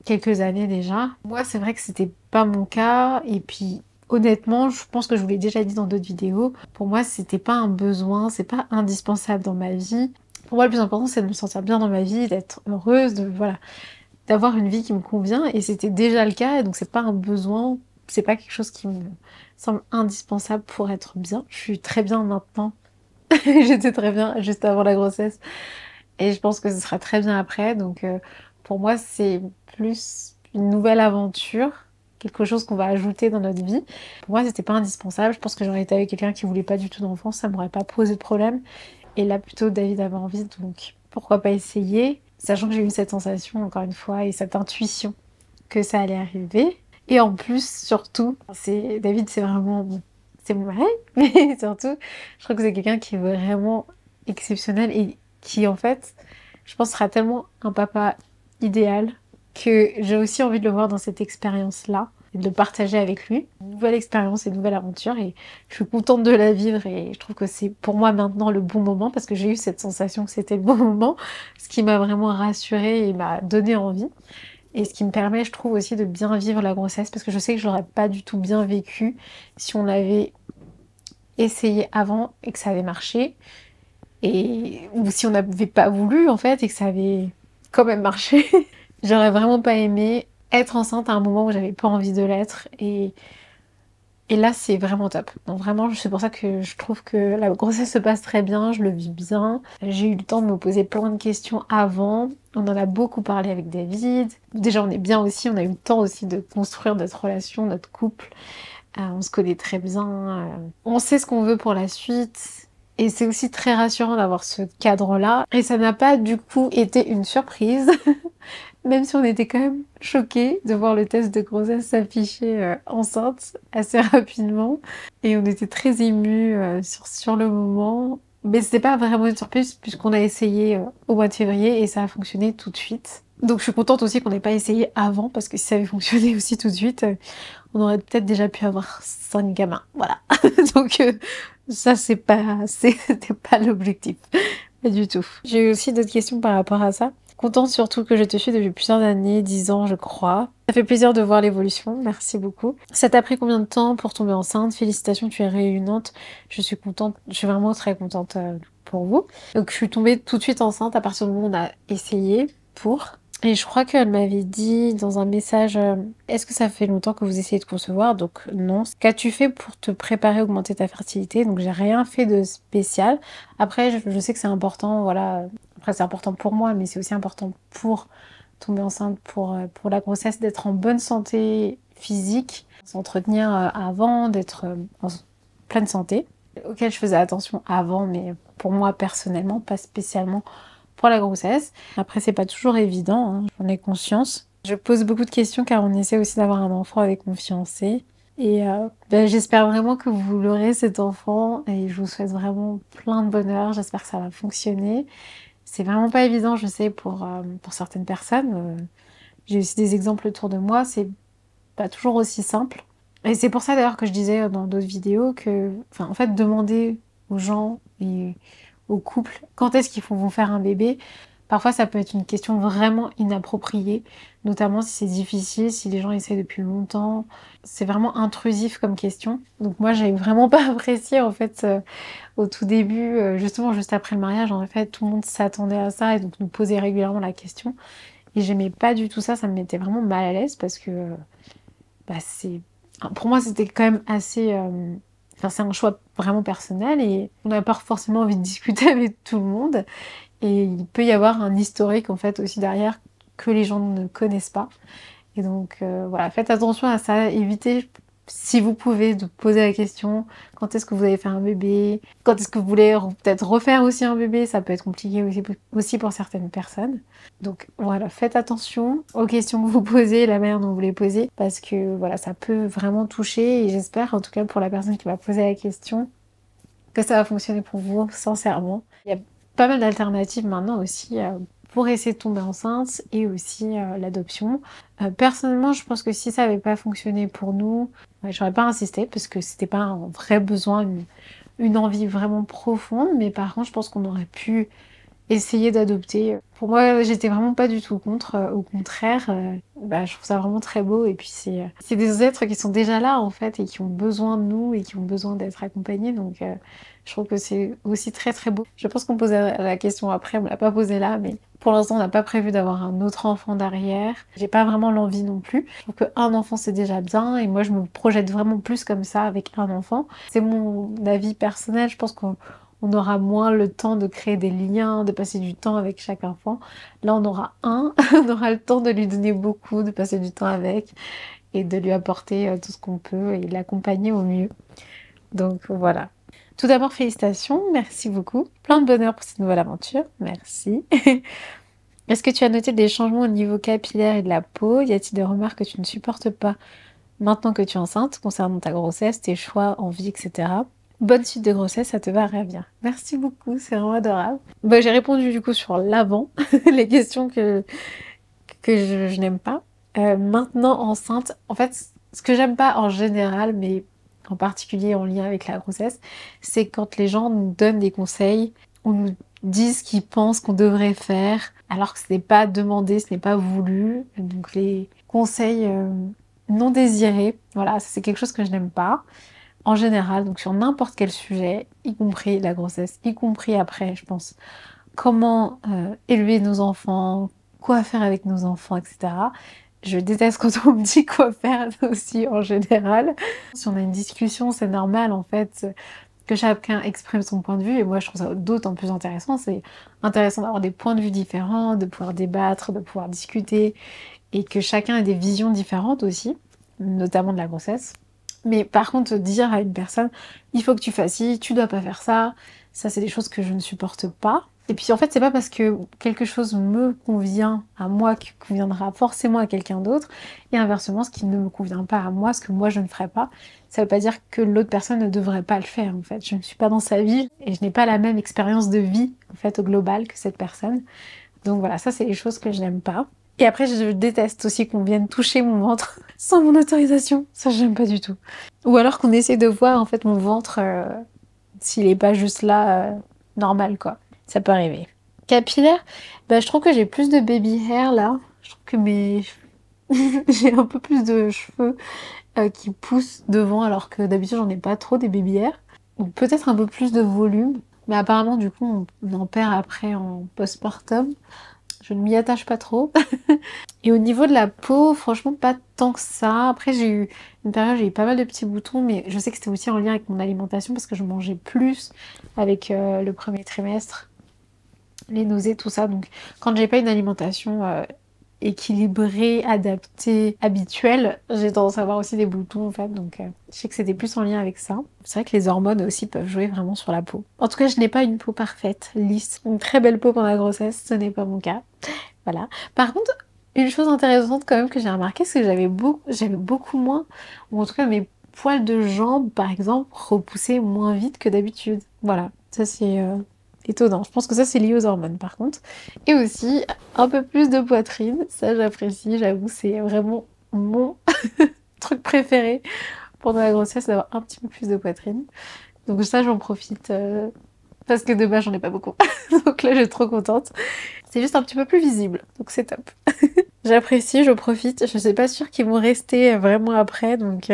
quelques années déjà. Moi, c'est vrai que c'était pas mon cas. Et puis, honnêtement, je pense que je vous l'ai déjà dit dans d'autres vidéos, pour moi, c'était pas un besoin, c'est pas indispensable dans ma vie. Pour moi, le plus important, c'est de me sentir bien dans ma vie, d'être heureuse, voilà, d'avoir une vie qui me convient. Et c'était déjà le cas, et donc c'est pas un besoin, c'est pas quelque chose qui me semble indispensable pour être bien. Je suis très bien maintenant. J'étais très bien juste avant la grossesse. Et je pense que ce sera très bien après. Donc pour moi, c'est plus une nouvelle aventure, quelque chose qu'on va ajouter dans notre vie. Pour moi, c'était pas indispensable. Je pense que j'aurais été avec quelqu'un qui voulait pas du tout d'enfant, ça m'aurait pas posé de problème. Et là, plutôt, David avait envie, donc pourquoi pas essayer, sachant que j'ai eu cette sensation, encore une fois, et cette intuition que ça allait arriver. Et en plus, surtout, David, c'est vraiment... C'est mon mari, mais surtout, je trouve que c'est quelqu'un qui est vraiment exceptionnel et qui, en fait, je pense, sera tellement un papa idéal que j'ai aussi envie de le voir dans cette expérience-là et de le partager avec lui. Une nouvelle expérience et une nouvelle aventure et je suis contente de la vivre et je trouve que c'est pour moi maintenant le bon moment parce que j'ai eu cette sensation que c'était le bon moment, ce qui m'a vraiment rassurée et m'a donné envie. Et ce qui me permet, je trouve aussi, de bien vivre la grossesse parce que je sais que je l'aurais pas du tout bien vécu si on l'avait essayé avant et que ça avait marché. Ou si on n'avait pas voulu en fait et que ça avait quand même marché. J'aurais vraiment pas aimé être enceinte à un moment où j'avais pas envie de l'être et là c'est vraiment top. Donc vraiment c'est pour ça que je trouve que la grossesse se passe très bien, je le vis bien. J'ai eu le temps de me poser plein de questions avant. On en a beaucoup parlé avec David. Déjà on est bien aussi, on a eu le temps aussi de construire notre relation, notre couple. On se connaît très bien. On sait ce qu'on veut pour la suite. Et c'est aussi très rassurant d'avoir ce cadre-là. Et ça n'a pas du coup été une surprise. Même si on était quand même choqués de voir le test de grossesse s'afficher enceinte assez rapidement. Et on était très émus sur le moment. Mais c'était pas vraiment une surprise puisqu'on a essayé au mois de février et ça a fonctionné tout de suite. Donc je suis contente aussi qu'on n'ait pas essayé avant parce que si ça avait fonctionné aussi tout de suite, on aurait peut-être déjà pu avoir 5 gamins. Voilà. Donc ça c'était pas l'objectif. Pas du tout. J'ai eu aussi d'autres questions par rapport à ça. Contente surtout que je te suis depuis plusieurs années, 10 ans je crois. Ça fait plaisir de voir l'évolution, merci beaucoup. Ça t'a pris combien de temps pour tomber enceinte? Félicitations, tu es réunante. Je suis contente, je suis vraiment très contente pour vous. Donc je suis tombée tout de suite enceinte à partir du moment où on a essayé pour... Et je crois qu'elle m'avait dit dans un message est-ce que ça fait longtemps que vous essayez de concevoir? Donc non. Qu'as-tu fait pour te préparer à augmenter ta fertilité? Donc j'ai rien fait de spécial. Après je sais que c'est important, voilà. Après c'est important pour moi, mais c'est aussi important pour tomber enceinte, pour la grossesse, d'être en bonne santé physique, s'entretenir avant, d'être en pleine santé. Auquel je faisais attention avant, mais pour moi personnellement, pas spécialement pour la grossesse. Après c'est pas toujours évident, hein, j'en ai conscience. Je pose beaucoup de questions car on essaie aussi d'avoir un enfant avec mon fiancé. Et j'espère vraiment que vous l'aurez cet enfant et je vous souhaite vraiment plein de bonheur. J'espère que ça va fonctionner. C'est vraiment pas évident, je sais, pour certaines personnes. J'ai aussi des exemples autour de moi, c'est pas toujours aussi simple. Et c'est pour ça d'ailleurs que je disais dans d'autres vidéos que, enfin, en fait, demander aux gens et aux couples quand est-ce qu'ils vont faire un bébé, parfois ça peut être une question vraiment inappropriée, notamment si c'est difficile, si les gens essaient depuis longtemps. C'est vraiment intrusif comme question. Donc moi, j'ai vraiment pas apprécié en fait au tout début, justement juste après le mariage, en fait, tout le monde s'attendait à ça et donc nous posait régulièrement la question. Et j'aimais pas du tout ça, ça me mettait vraiment mal à l'aise parce que c'est... Pour moi, c'était quand même assez... Enfin, c'est un choix vraiment personnel et on n'a pas forcément envie de discuter avec tout le monde. Et il peut y avoir un historique, en fait, aussi derrière que les gens ne connaissent pas. Et donc, voilà, faites attention à ça. Évitez, si vous pouvez, de poser la question quand est-ce que vous allez faire un bébé, quand est-ce que vous voulez peut-être refaire aussi un bébé, ça peut être compliqué aussi pour certaines personnes. Donc voilà, faites attention aux questions que vous posez, la manière dont vous les posez, parce que voilà, ça peut vraiment toucher et j'espère, en tout cas pour la personne qui va poser la question, que ça va fonctionner pour vous, sincèrement. Il y a pas mal d'alternatives maintenant aussi pour essayer de tomber enceinte et aussi l'adoption. Personnellement, je pense que si ça n'avait pas fonctionné pour nous, j'aurais pas insisté parce que c'était pas un vrai besoin, une envie vraiment profonde, mais par contre, je pense qu'on aurait pu essayer d'adopter. Pour moi, j'étais vraiment pas du tout contre, au contraire, je trouve ça vraiment très beau et puis c'est des êtres qui sont déjà là en fait et qui ont besoin de nous et qui ont besoin d'être accompagnés donc je trouve que c'est aussi très très beau. Je pense qu'on posait la question après, on me l'a pas posée là mais pour l'instant on n'a pas prévu d'avoir un autre enfant derrière. J'ai pas vraiment l'envie non plus. Je trouve qu'un enfant c'est déjà bien et moi je me projette vraiment plus comme ça avec un enfant. C'est mon avis personnel, je pense qu'on aura moins le temps de créer des liens, de passer du temps avec chaque enfant. Là, on aura un, on aura le temps de lui donner beaucoup, de passer du temps avec et de lui apporter tout ce qu'on peut et l'accompagner au mieux. Donc voilà. Tout d'abord, félicitations, merci beaucoup. Plein de bonheur pour cette nouvelle aventure, merci. Est-ce que tu as noté des changements au niveau capillaire et de la peau? Y a-t-il des remarques que tu ne supportes pas maintenant que tu es enceinte concernant ta grossesse, tes choix, envies, etc. Bonne suite de grossesse, ça te va très bien. Merci beaucoup, c'est vraiment adorable. J'ai répondu du coup sur l'avant, les questions que je n'aime pas. Maintenant enceinte, en fait, ce que j'aime pas en général, mais en particulier en lien avec la grossesse, c'est quand les gens nous donnent des conseils, ou nous disent ce qu'ils pensent qu'on devrait faire, alors que ce n'est pas demandé, ce n'est pas voulu. Donc les conseils non désirés, voilà, ça c'est quelque chose que je n'aime pas. En général, donc sur n'importe quel sujet, y compris la grossesse, y compris après, je pense, comment élever nos enfants, quoi faire avec nos enfants, etc. Je déteste quand on me dit quoi faire aussi en général. Si on a une discussion, c'est normal en fait que chacun exprime son point de vue et moi je trouve ça d'autant plus intéressant. C'est intéressant d'avoir des points de vue différents, de pouvoir débattre, de pouvoir discuter et que chacun ait des visions différentes aussi, notamment de la grossesse. Mais par contre, dire à une personne, il faut que tu fasses ci, tu dois pas faire ça, ça c'est des choses que je ne supporte pas. Et puis en fait, c'est pas parce que quelque chose me convient à moi qui conviendra forcément à quelqu'un d'autre, et inversement, ce qui ne me convient pas à moi, ce que moi je ne ferai pas, ça veut pas dire que l'autre personne ne devrait pas le faire en fait. Je ne suis pas dans sa vie et je n'ai pas la même expérience de vie en fait au global que cette personne. Donc voilà, ça c'est les choses que je n'aime pas. Et après, je déteste aussi qu'on vienne toucher mon ventre sans mon autorisation. Ça, j'aime pas du tout. Ou alors qu'on essaie de voir en fait mon ventre s'il est pas juste là normal quoi. Ça peut arriver. Capillaire, je trouve que j'ai plus de baby hair là. Je trouve que j'ai un peu plus de cheveux qui poussent devant alors que d'habitude j'en ai pas trop des baby hair. Donc peut-être un peu plus de volume. Mais apparemment du coup on en perd après en postpartum. Je ne m'y attache pas trop. Et au niveau de la peau, franchement, pas tant que ça. Après, j'ai eu une période, j'ai eu pas mal de petits boutons, mais je sais que c'était aussi en lien avec mon alimentation parce que je mangeais plus avec le premier trimestre, les nausées, tout ça. Donc, quand j'ai pas une alimentation équilibrée, adaptée, habituelle, j'ai tendance à avoir aussi des boutons en fait. Donc, je sais que c'était plus en lien avec ça. C'est vrai que les hormones aussi peuvent jouer vraiment sur la peau. En tout cas, je n'ai pas une peau parfaite, lisse. Une très belle peau pendant la grossesse, ce n'est pas mon cas. Voilà. Par contre, une chose intéressante quand même que j'ai remarqué, c'est que j'avais beaucoup moins, ou en tout cas mes poils de jambes, par exemple, repoussaient moins vite que d'habitude. Voilà, ça c'est étonnant. Je pense que ça c'est lié aux hormones par contre. Et aussi un peu plus de poitrine, ça j'apprécie, j'avoue, c'est vraiment mon truc préféré pendant la grossesse, d'avoir un petit peu plus de poitrine. Donc ça j'en profite parce que de base j'en ai pas beaucoup. Donc là je suis trop contente. C'est juste un petit peu plus visible, donc c'est top. J'apprécie, je profite. Je suis pas sûre qu'ils vont rester vraiment après, donc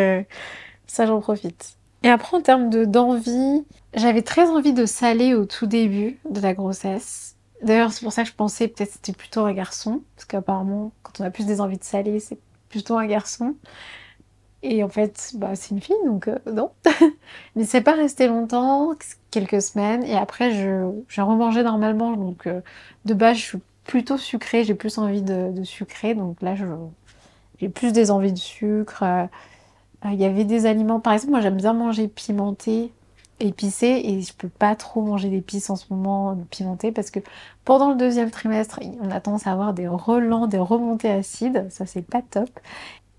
ça j'en profite. Et après en termes d'envie, j'avais très envie de saler au tout début de la grossesse. D'ailleurs c'est pour ça que je pensais peut-être que c'était plutôt un garçon, parce qu'apparemment quand on a plus des envies de saler, c'est plutôt un garçon. Et en fait, bah, c'est une fille, donc non. Mais c'est pas resté longtemps, quelques semaines, et après j'ai remangé normalement, donc de base je suis plutôt sucrée, j'ai plus envie de sucré, donc là j'ai plus des envies de sucre. Il y avait des aliments, par exemple, moi j'aime bien manger pimenté, épicé, et je peux pas trop manger d'épices en ce moment pimentées, parce que pendant le deuxième trimestre, on a tendance à avoir des relents, des remontées acides, ça c'est pas top.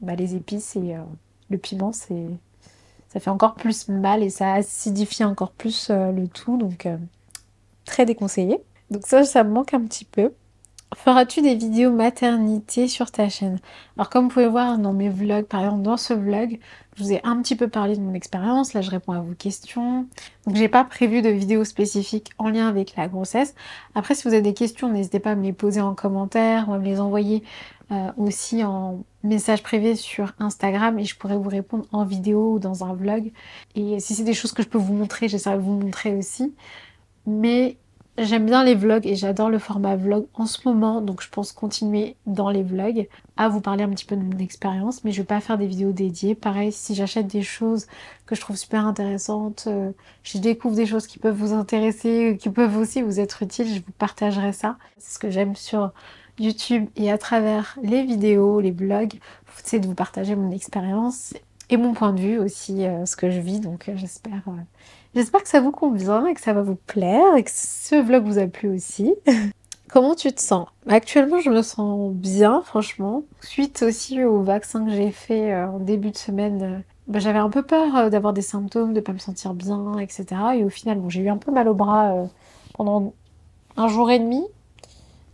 Bah, les épices et le piment, ça fait encore plus mal et ça acidifie encore plus le tout, donc très déconseillé. Donc ça me manque un petit peu. Feras-tu des vidéos maternité sur ta chaîne? Alors comme vous pouvez voir dans mes vlogs, par exemple dans ce vlog, je vous ai un petit peu parlé de mon expérience, là je réponds à vos questions. Donc j'ai pas prévu de vidéo spécifique en lien avec la grossesse. Après si vous avez des questions, n'hésitez pas à me les poser en commentaire ou à me les envoyer aussi en message privé sur Instagram et je pourrais vous répondre en vidéo ou dans un vlog. Et si c'est des choses que je peux vous montrer, j'essaierai de vous montrer aussi. Mais j'aime bien les vlogs et j'adore le format vlog en ce moment, donc je pense continuer dans les vlogs à vous parler un petit peu de mon expérience, mais je vais pas faire des vidéos dédiées. Pareil, si j'achète des choses que je trouve super intéressantes, je découvre des choses qui peuvent vous intéresser, qui peuvent aussi vous être utiles, je vous partagerai ça. C'est ce que j'aime sur YouTube et à travers les vidéos, les vlogs, c'est de vous partager mon expérience et mon point de vue aussi, ce que je vis, donc j'espère que ça vous convient et que ça va vous plaire et que ce vlog vous a plu aussi. Comment tu te sens? Actuellement, je me sens bien, franchement. Suite aussi au vaccin que j'ai fait en début de semaine, bah, j'avais un peu peur d'avoir des symptômes, de pas me sentir bien, etc. Et au final, bon, j'ai eu un peu mal au bras pendant un jour et demi,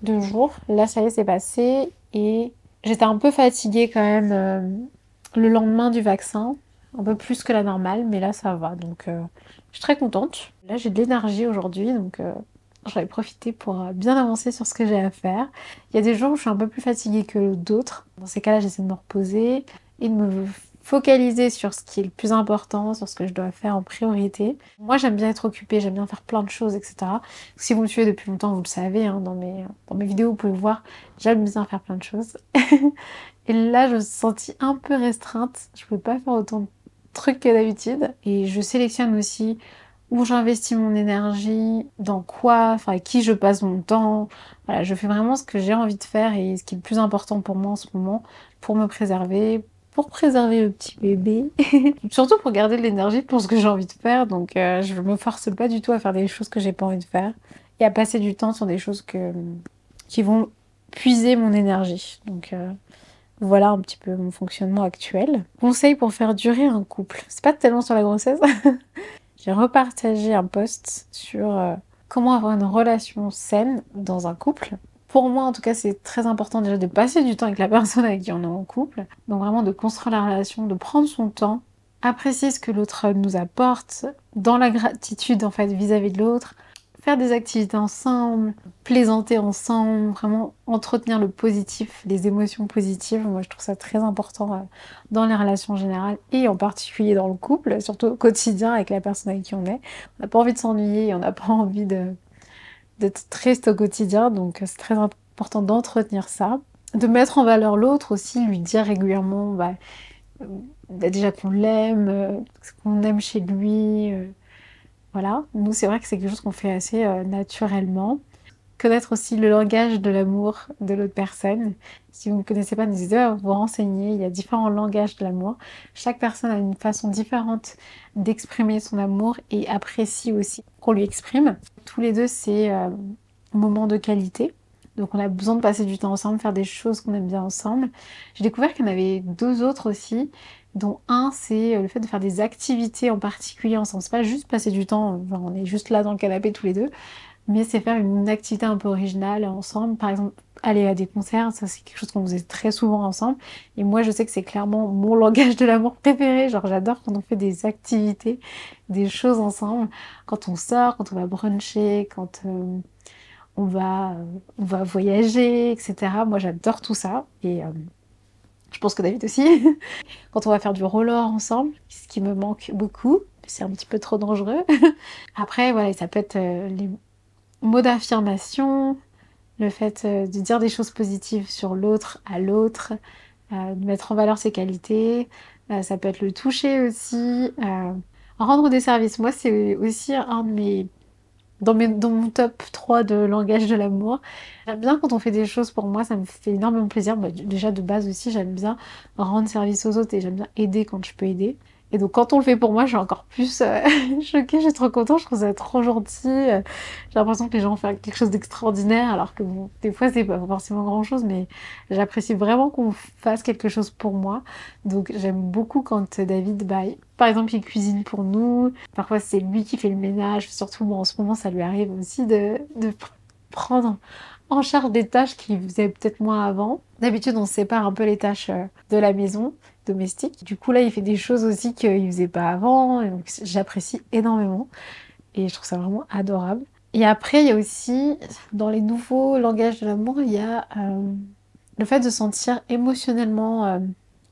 2 jours. Là, ça y est, c'est passé. Et j'étais un peu fatiguée quand même le lendemain du vaccin. Un peu plus que la normale, mais là, ça va. Donc, je suis très contente. Là, j'ai de l'énergie aujourd'hui, donc j'en ai profité pour bien avancer sur ce que j'ai à faire. Il y a des jours où je suis un peu plus fatiguée que d'autres. Dans ces cas-là, j'essaie de me reposer et de me focaliser sur ce qui est le plus important, sur ce que je dois faire en priorité. Moi, j'aime bien être occupée, j'aime bien faire plein de choses, etc. Si vous me suivez depuis longtemps, vous le savez, hein, dans mes vidéos, vous pouvez voir, j'aime bien faire plein de choses. Et là, je me suis sentie un peu restreinte. Je ne peux pas faire autant de trucs que d'habitude. Et je sélectionne aussi où j'investis mon énergie, dans quoi, enfin avec qui je passe mon temps. Voilà, je fais vraiment ce que j'ai envie de faire et ce qui est le plus important pour moi en ce moment, pour me préserver, pour préserver le petit bébé, surtout pour garder de l'énergie pour ce que j'ai envie de faire. Donc je me force pas du tout à faire des choses que j'ai pas envie de faire et à passer du temps sur des choses qui vont puiser mon énergie. Donc voilà un petit peu mon fonctionnement actuel. Conseil pour faire durer un couple. C'est pas tellement sur la grossesse. J'ai repartagé un post sur comment avoir une relation saine dans un couple. Pour moi, en tout cas, c'est très important déjà de passer du temps avec la personne avec qui on est en couple. Donc vraiment de construire la relation, de prendre son temps, apprécier ce que l'autre nous apporte, dans la gratitude en fait vis-à-vis de l'autre, faire des activités ensemble, plaisanter ensemble, vraiment entretenir le positif, les émotions positives. Moi, je trouve ça très important dans les relations générales et en particulier dans le couple, surtout au quotidien avec la personne avec qui on est. On n'a pas envie de s'ennuyer, on n'a pas envie d'être triste au quotidien, donc c'est très important d'entretenir ça. De mettre en valeur l'autre aussi, lui dire régulièrement déjà qu'on l'aime, ce qu'on aime chez lui. Voilà, nous c'est vrai que c'est quelque chose qu'on fait assez naturellement. Connaître aussi le langage de l'amour de l'autre personne. Si vous ne connaissez pas, n'hésitez pas à vous renseigner. Il y a différents langages de l'amour. Chaque personne a une façon différente d'exprimer son amour et apprécie aussi qu'on lui exprime. Tous les deux, c'est un moment de qualité. Donc on a besoin de passer du temps ensemble, faire des choses qu'on aime bien ensemble. J'ai découvert qu'il y en avait 2 autres aussi, dont un, c'est le fait de faire des activités en particulier ensemble. C'est pas juste passer du temps, genre on est juste là dans le canapé tous les deux, mais c'est faire une activité un peu originale ensemble. Par exemple, aller à des concerts, ça c'est quelque chose qu'on faisait très souvent ensemble. Et moi, je sais que c'est clairement mon langage de l'amour préféré. Genre, j'adore quand on fait des activités, des choses ensemble. Quand on sort, quand on va bruncher, quand on va voyager, etc. Moi, j'adore tout ça. Et je pense que David aussi. Quand on va faire du roller ensemble, ce qui me manque beaucoup. C'est un petit peu trop dangereux. Après, voilà, ça peut être les mots d'affirmation, le fait de dire des choses positives sur l'autre, à l'autre, de mettre en valeur ses qualités. Ça peut être le toucher aussi. Rendre des services. Moi, c'est aussi un de mes... Dans mon top 3 de langage de l'amour. J'aime bien quand on fait des choses pour moi, ça me fait énormément plaisir. Bah, déjà de base aussi, j'aime bien rendre service aux autres et j'aime bien aider quand je peux aider. Et donc quand on le fait pour moi, je suis encore plus choquée, je suis trop contente, je trouve ça trop gentil. J'ai l'impression que les gens font quelque chose d'extraordinaire, alors que bon, des fois c'est pas forcément grand chose, mais j'apprécie vraiment qu'on fasse quelque chose pour moi. Donc j'aime beaucoup quand David, bah, par exemple, il cuisine pour nous. Parfois c'est lui qui fait le ménage, surtout bon, en ce moment ça lui arrive aussi de prendre en charge des tâches qu'il faisait peut-être moins avant. D'habitude on se sépare un peu les tâches de la maison domestique. Du coup là il fait des choses aussi qu'il faisait pas avant, et donc j'apprécie énormément et je trouve ça vraiment adorable. Et après il y a aussi dans les nouveaux langages de l'amour, il y a le fait de se sentir émotionnellement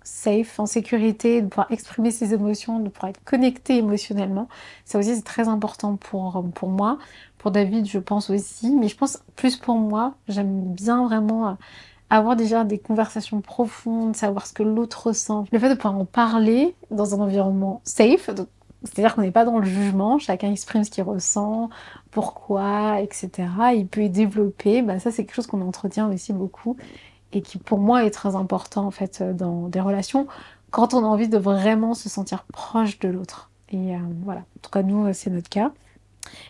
safe, en sécurité, de pouvoir exprimer ses émotions, de pouvoir être connecté émotionnellement. Ça aussi c'est très important pour moi. Pour David je pense aussi, mais je pense plus pour moi. J'aime bien vraiment avoir déjà des conversations profondes, savoir ce que l'autre ressent. Le fait de pouvoir en parler dans un environnement safe, c'est-à-dire qu'on n'est pas dans le jugement, chacun exprime ce qu'il ressent, pourquoi, etc. Il peut y développer, bah ça c'est quelque chose qu'on entretient aussi beaucoup et qui pour moi est très important en fait dans des relations quand on a envie de vraiment se sentir proche de l'autre. Et voilà, en tout cas nous c'est notre cas.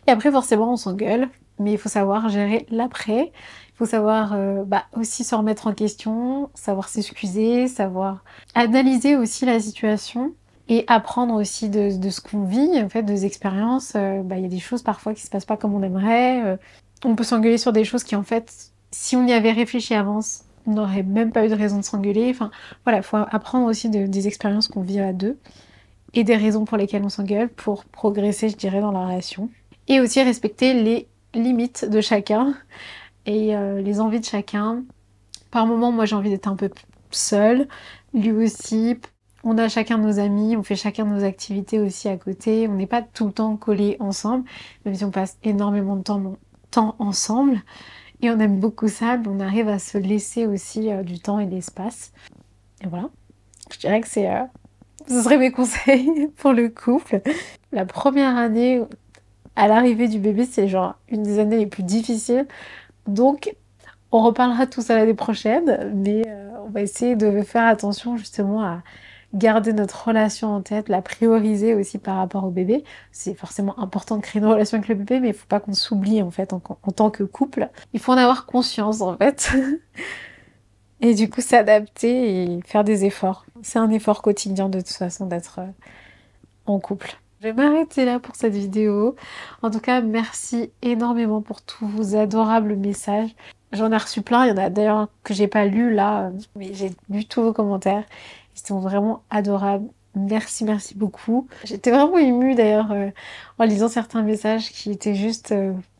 Et après forcément on s'engueule, mais il faut savoir gérer l'après. Il faut savoir bah, aussi se remettre en question, savoir s'excuser, savoir analyser aussi la situation et apprendre aussi de ce qu'on vit, en fait, des expériences. Bah, il y a des choses parfois qui se passent pas comme on aimerait. On peut s'engueuler sur des choses qui, en fait, si on y avait réfléchi avant, on n'aurait même pas eu de raison de s'engueuler. Enfin, voilà, il faut apprendre aussi des expériences qu'on vit à deux et des raisons pour lesquelles on s'engueule pour progresser, je dirais, dans la relation. Et aussi respecter les limites de chacun et les envies de chacun. Par moment, moi j'ai envie d'être un peu seule, lui aussi. On a chacun nos amis, on fait chacun nos activités aussi à côté. On n'est pas tout le temps collés ensemble, même si on passe énormément de temps ensemble. Et on aime beaucoup ça, mais on arrive à se laisser aussi du temps et de l'espace. Et voilà, je dirais que ce serait mes conseils pour le couple. La première année, à l'arrivée du bébé, c'est genre une des années les plus difficiles. Donc, on reparlera de tout ça l'année prochaine, mais on va essayer de faire attention justement à garder notre relation en tête, la prioriser aussi par rapport au bébé. C'est forcément important de créer une relation avec le bébé, mais il faut pas qu'on s'oublie en fait en tant que couple. Il faut en avoir conscience en fait. Et du coup s'adapter et faire des efforts. C'est un effort quotidien de toute façon d'être en couple. Je vais m'arrêter là pour cette vidéo. En tout cas, merci énormément pour tous vos adorables messages. J'en ai reçu plein, il y en a d'ailleurs que j'ai pas lu là, mais j'ai lu tous vos commentaires. Ils sont vraiment adorables. Merci, merci beaucoup. J'étais vraiment émue d'ailleurs en lisant certains messages qui étaient juste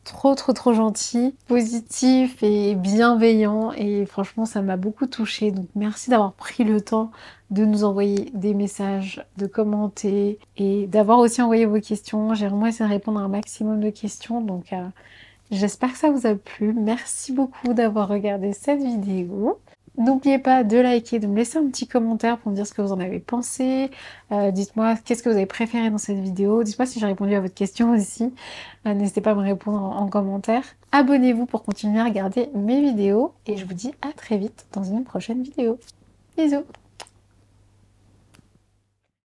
trop gentils, positifs et bienveillants. Et franchement, ça m'a beaucoup touchée. Donc merci d'avoir pris le temps de nous envoyer des messages, de commenter et d'avoir aussi envoyé vos questions. J'ai vraiment essayé de répondre à un maximum de questions. Donc j'espère que ça vous a plu. Merci beaucoup d'avoir regardé cette vidéo. N'oubliez pas de liker, de me laisser un petit commentaire pour me dire ce que vous en avez pensé. Dites-moi qu'est-ce que vous avez préféré dans cette vidéo. Dites-moi si j'ai répondu à votre question aussi. N'hésitez pas à me répondre en commentaire. Abonnez-vous pour continuer à regarder mes vidéos. Et je vous dis à très vite dans une prochaine vidéo. Bisous!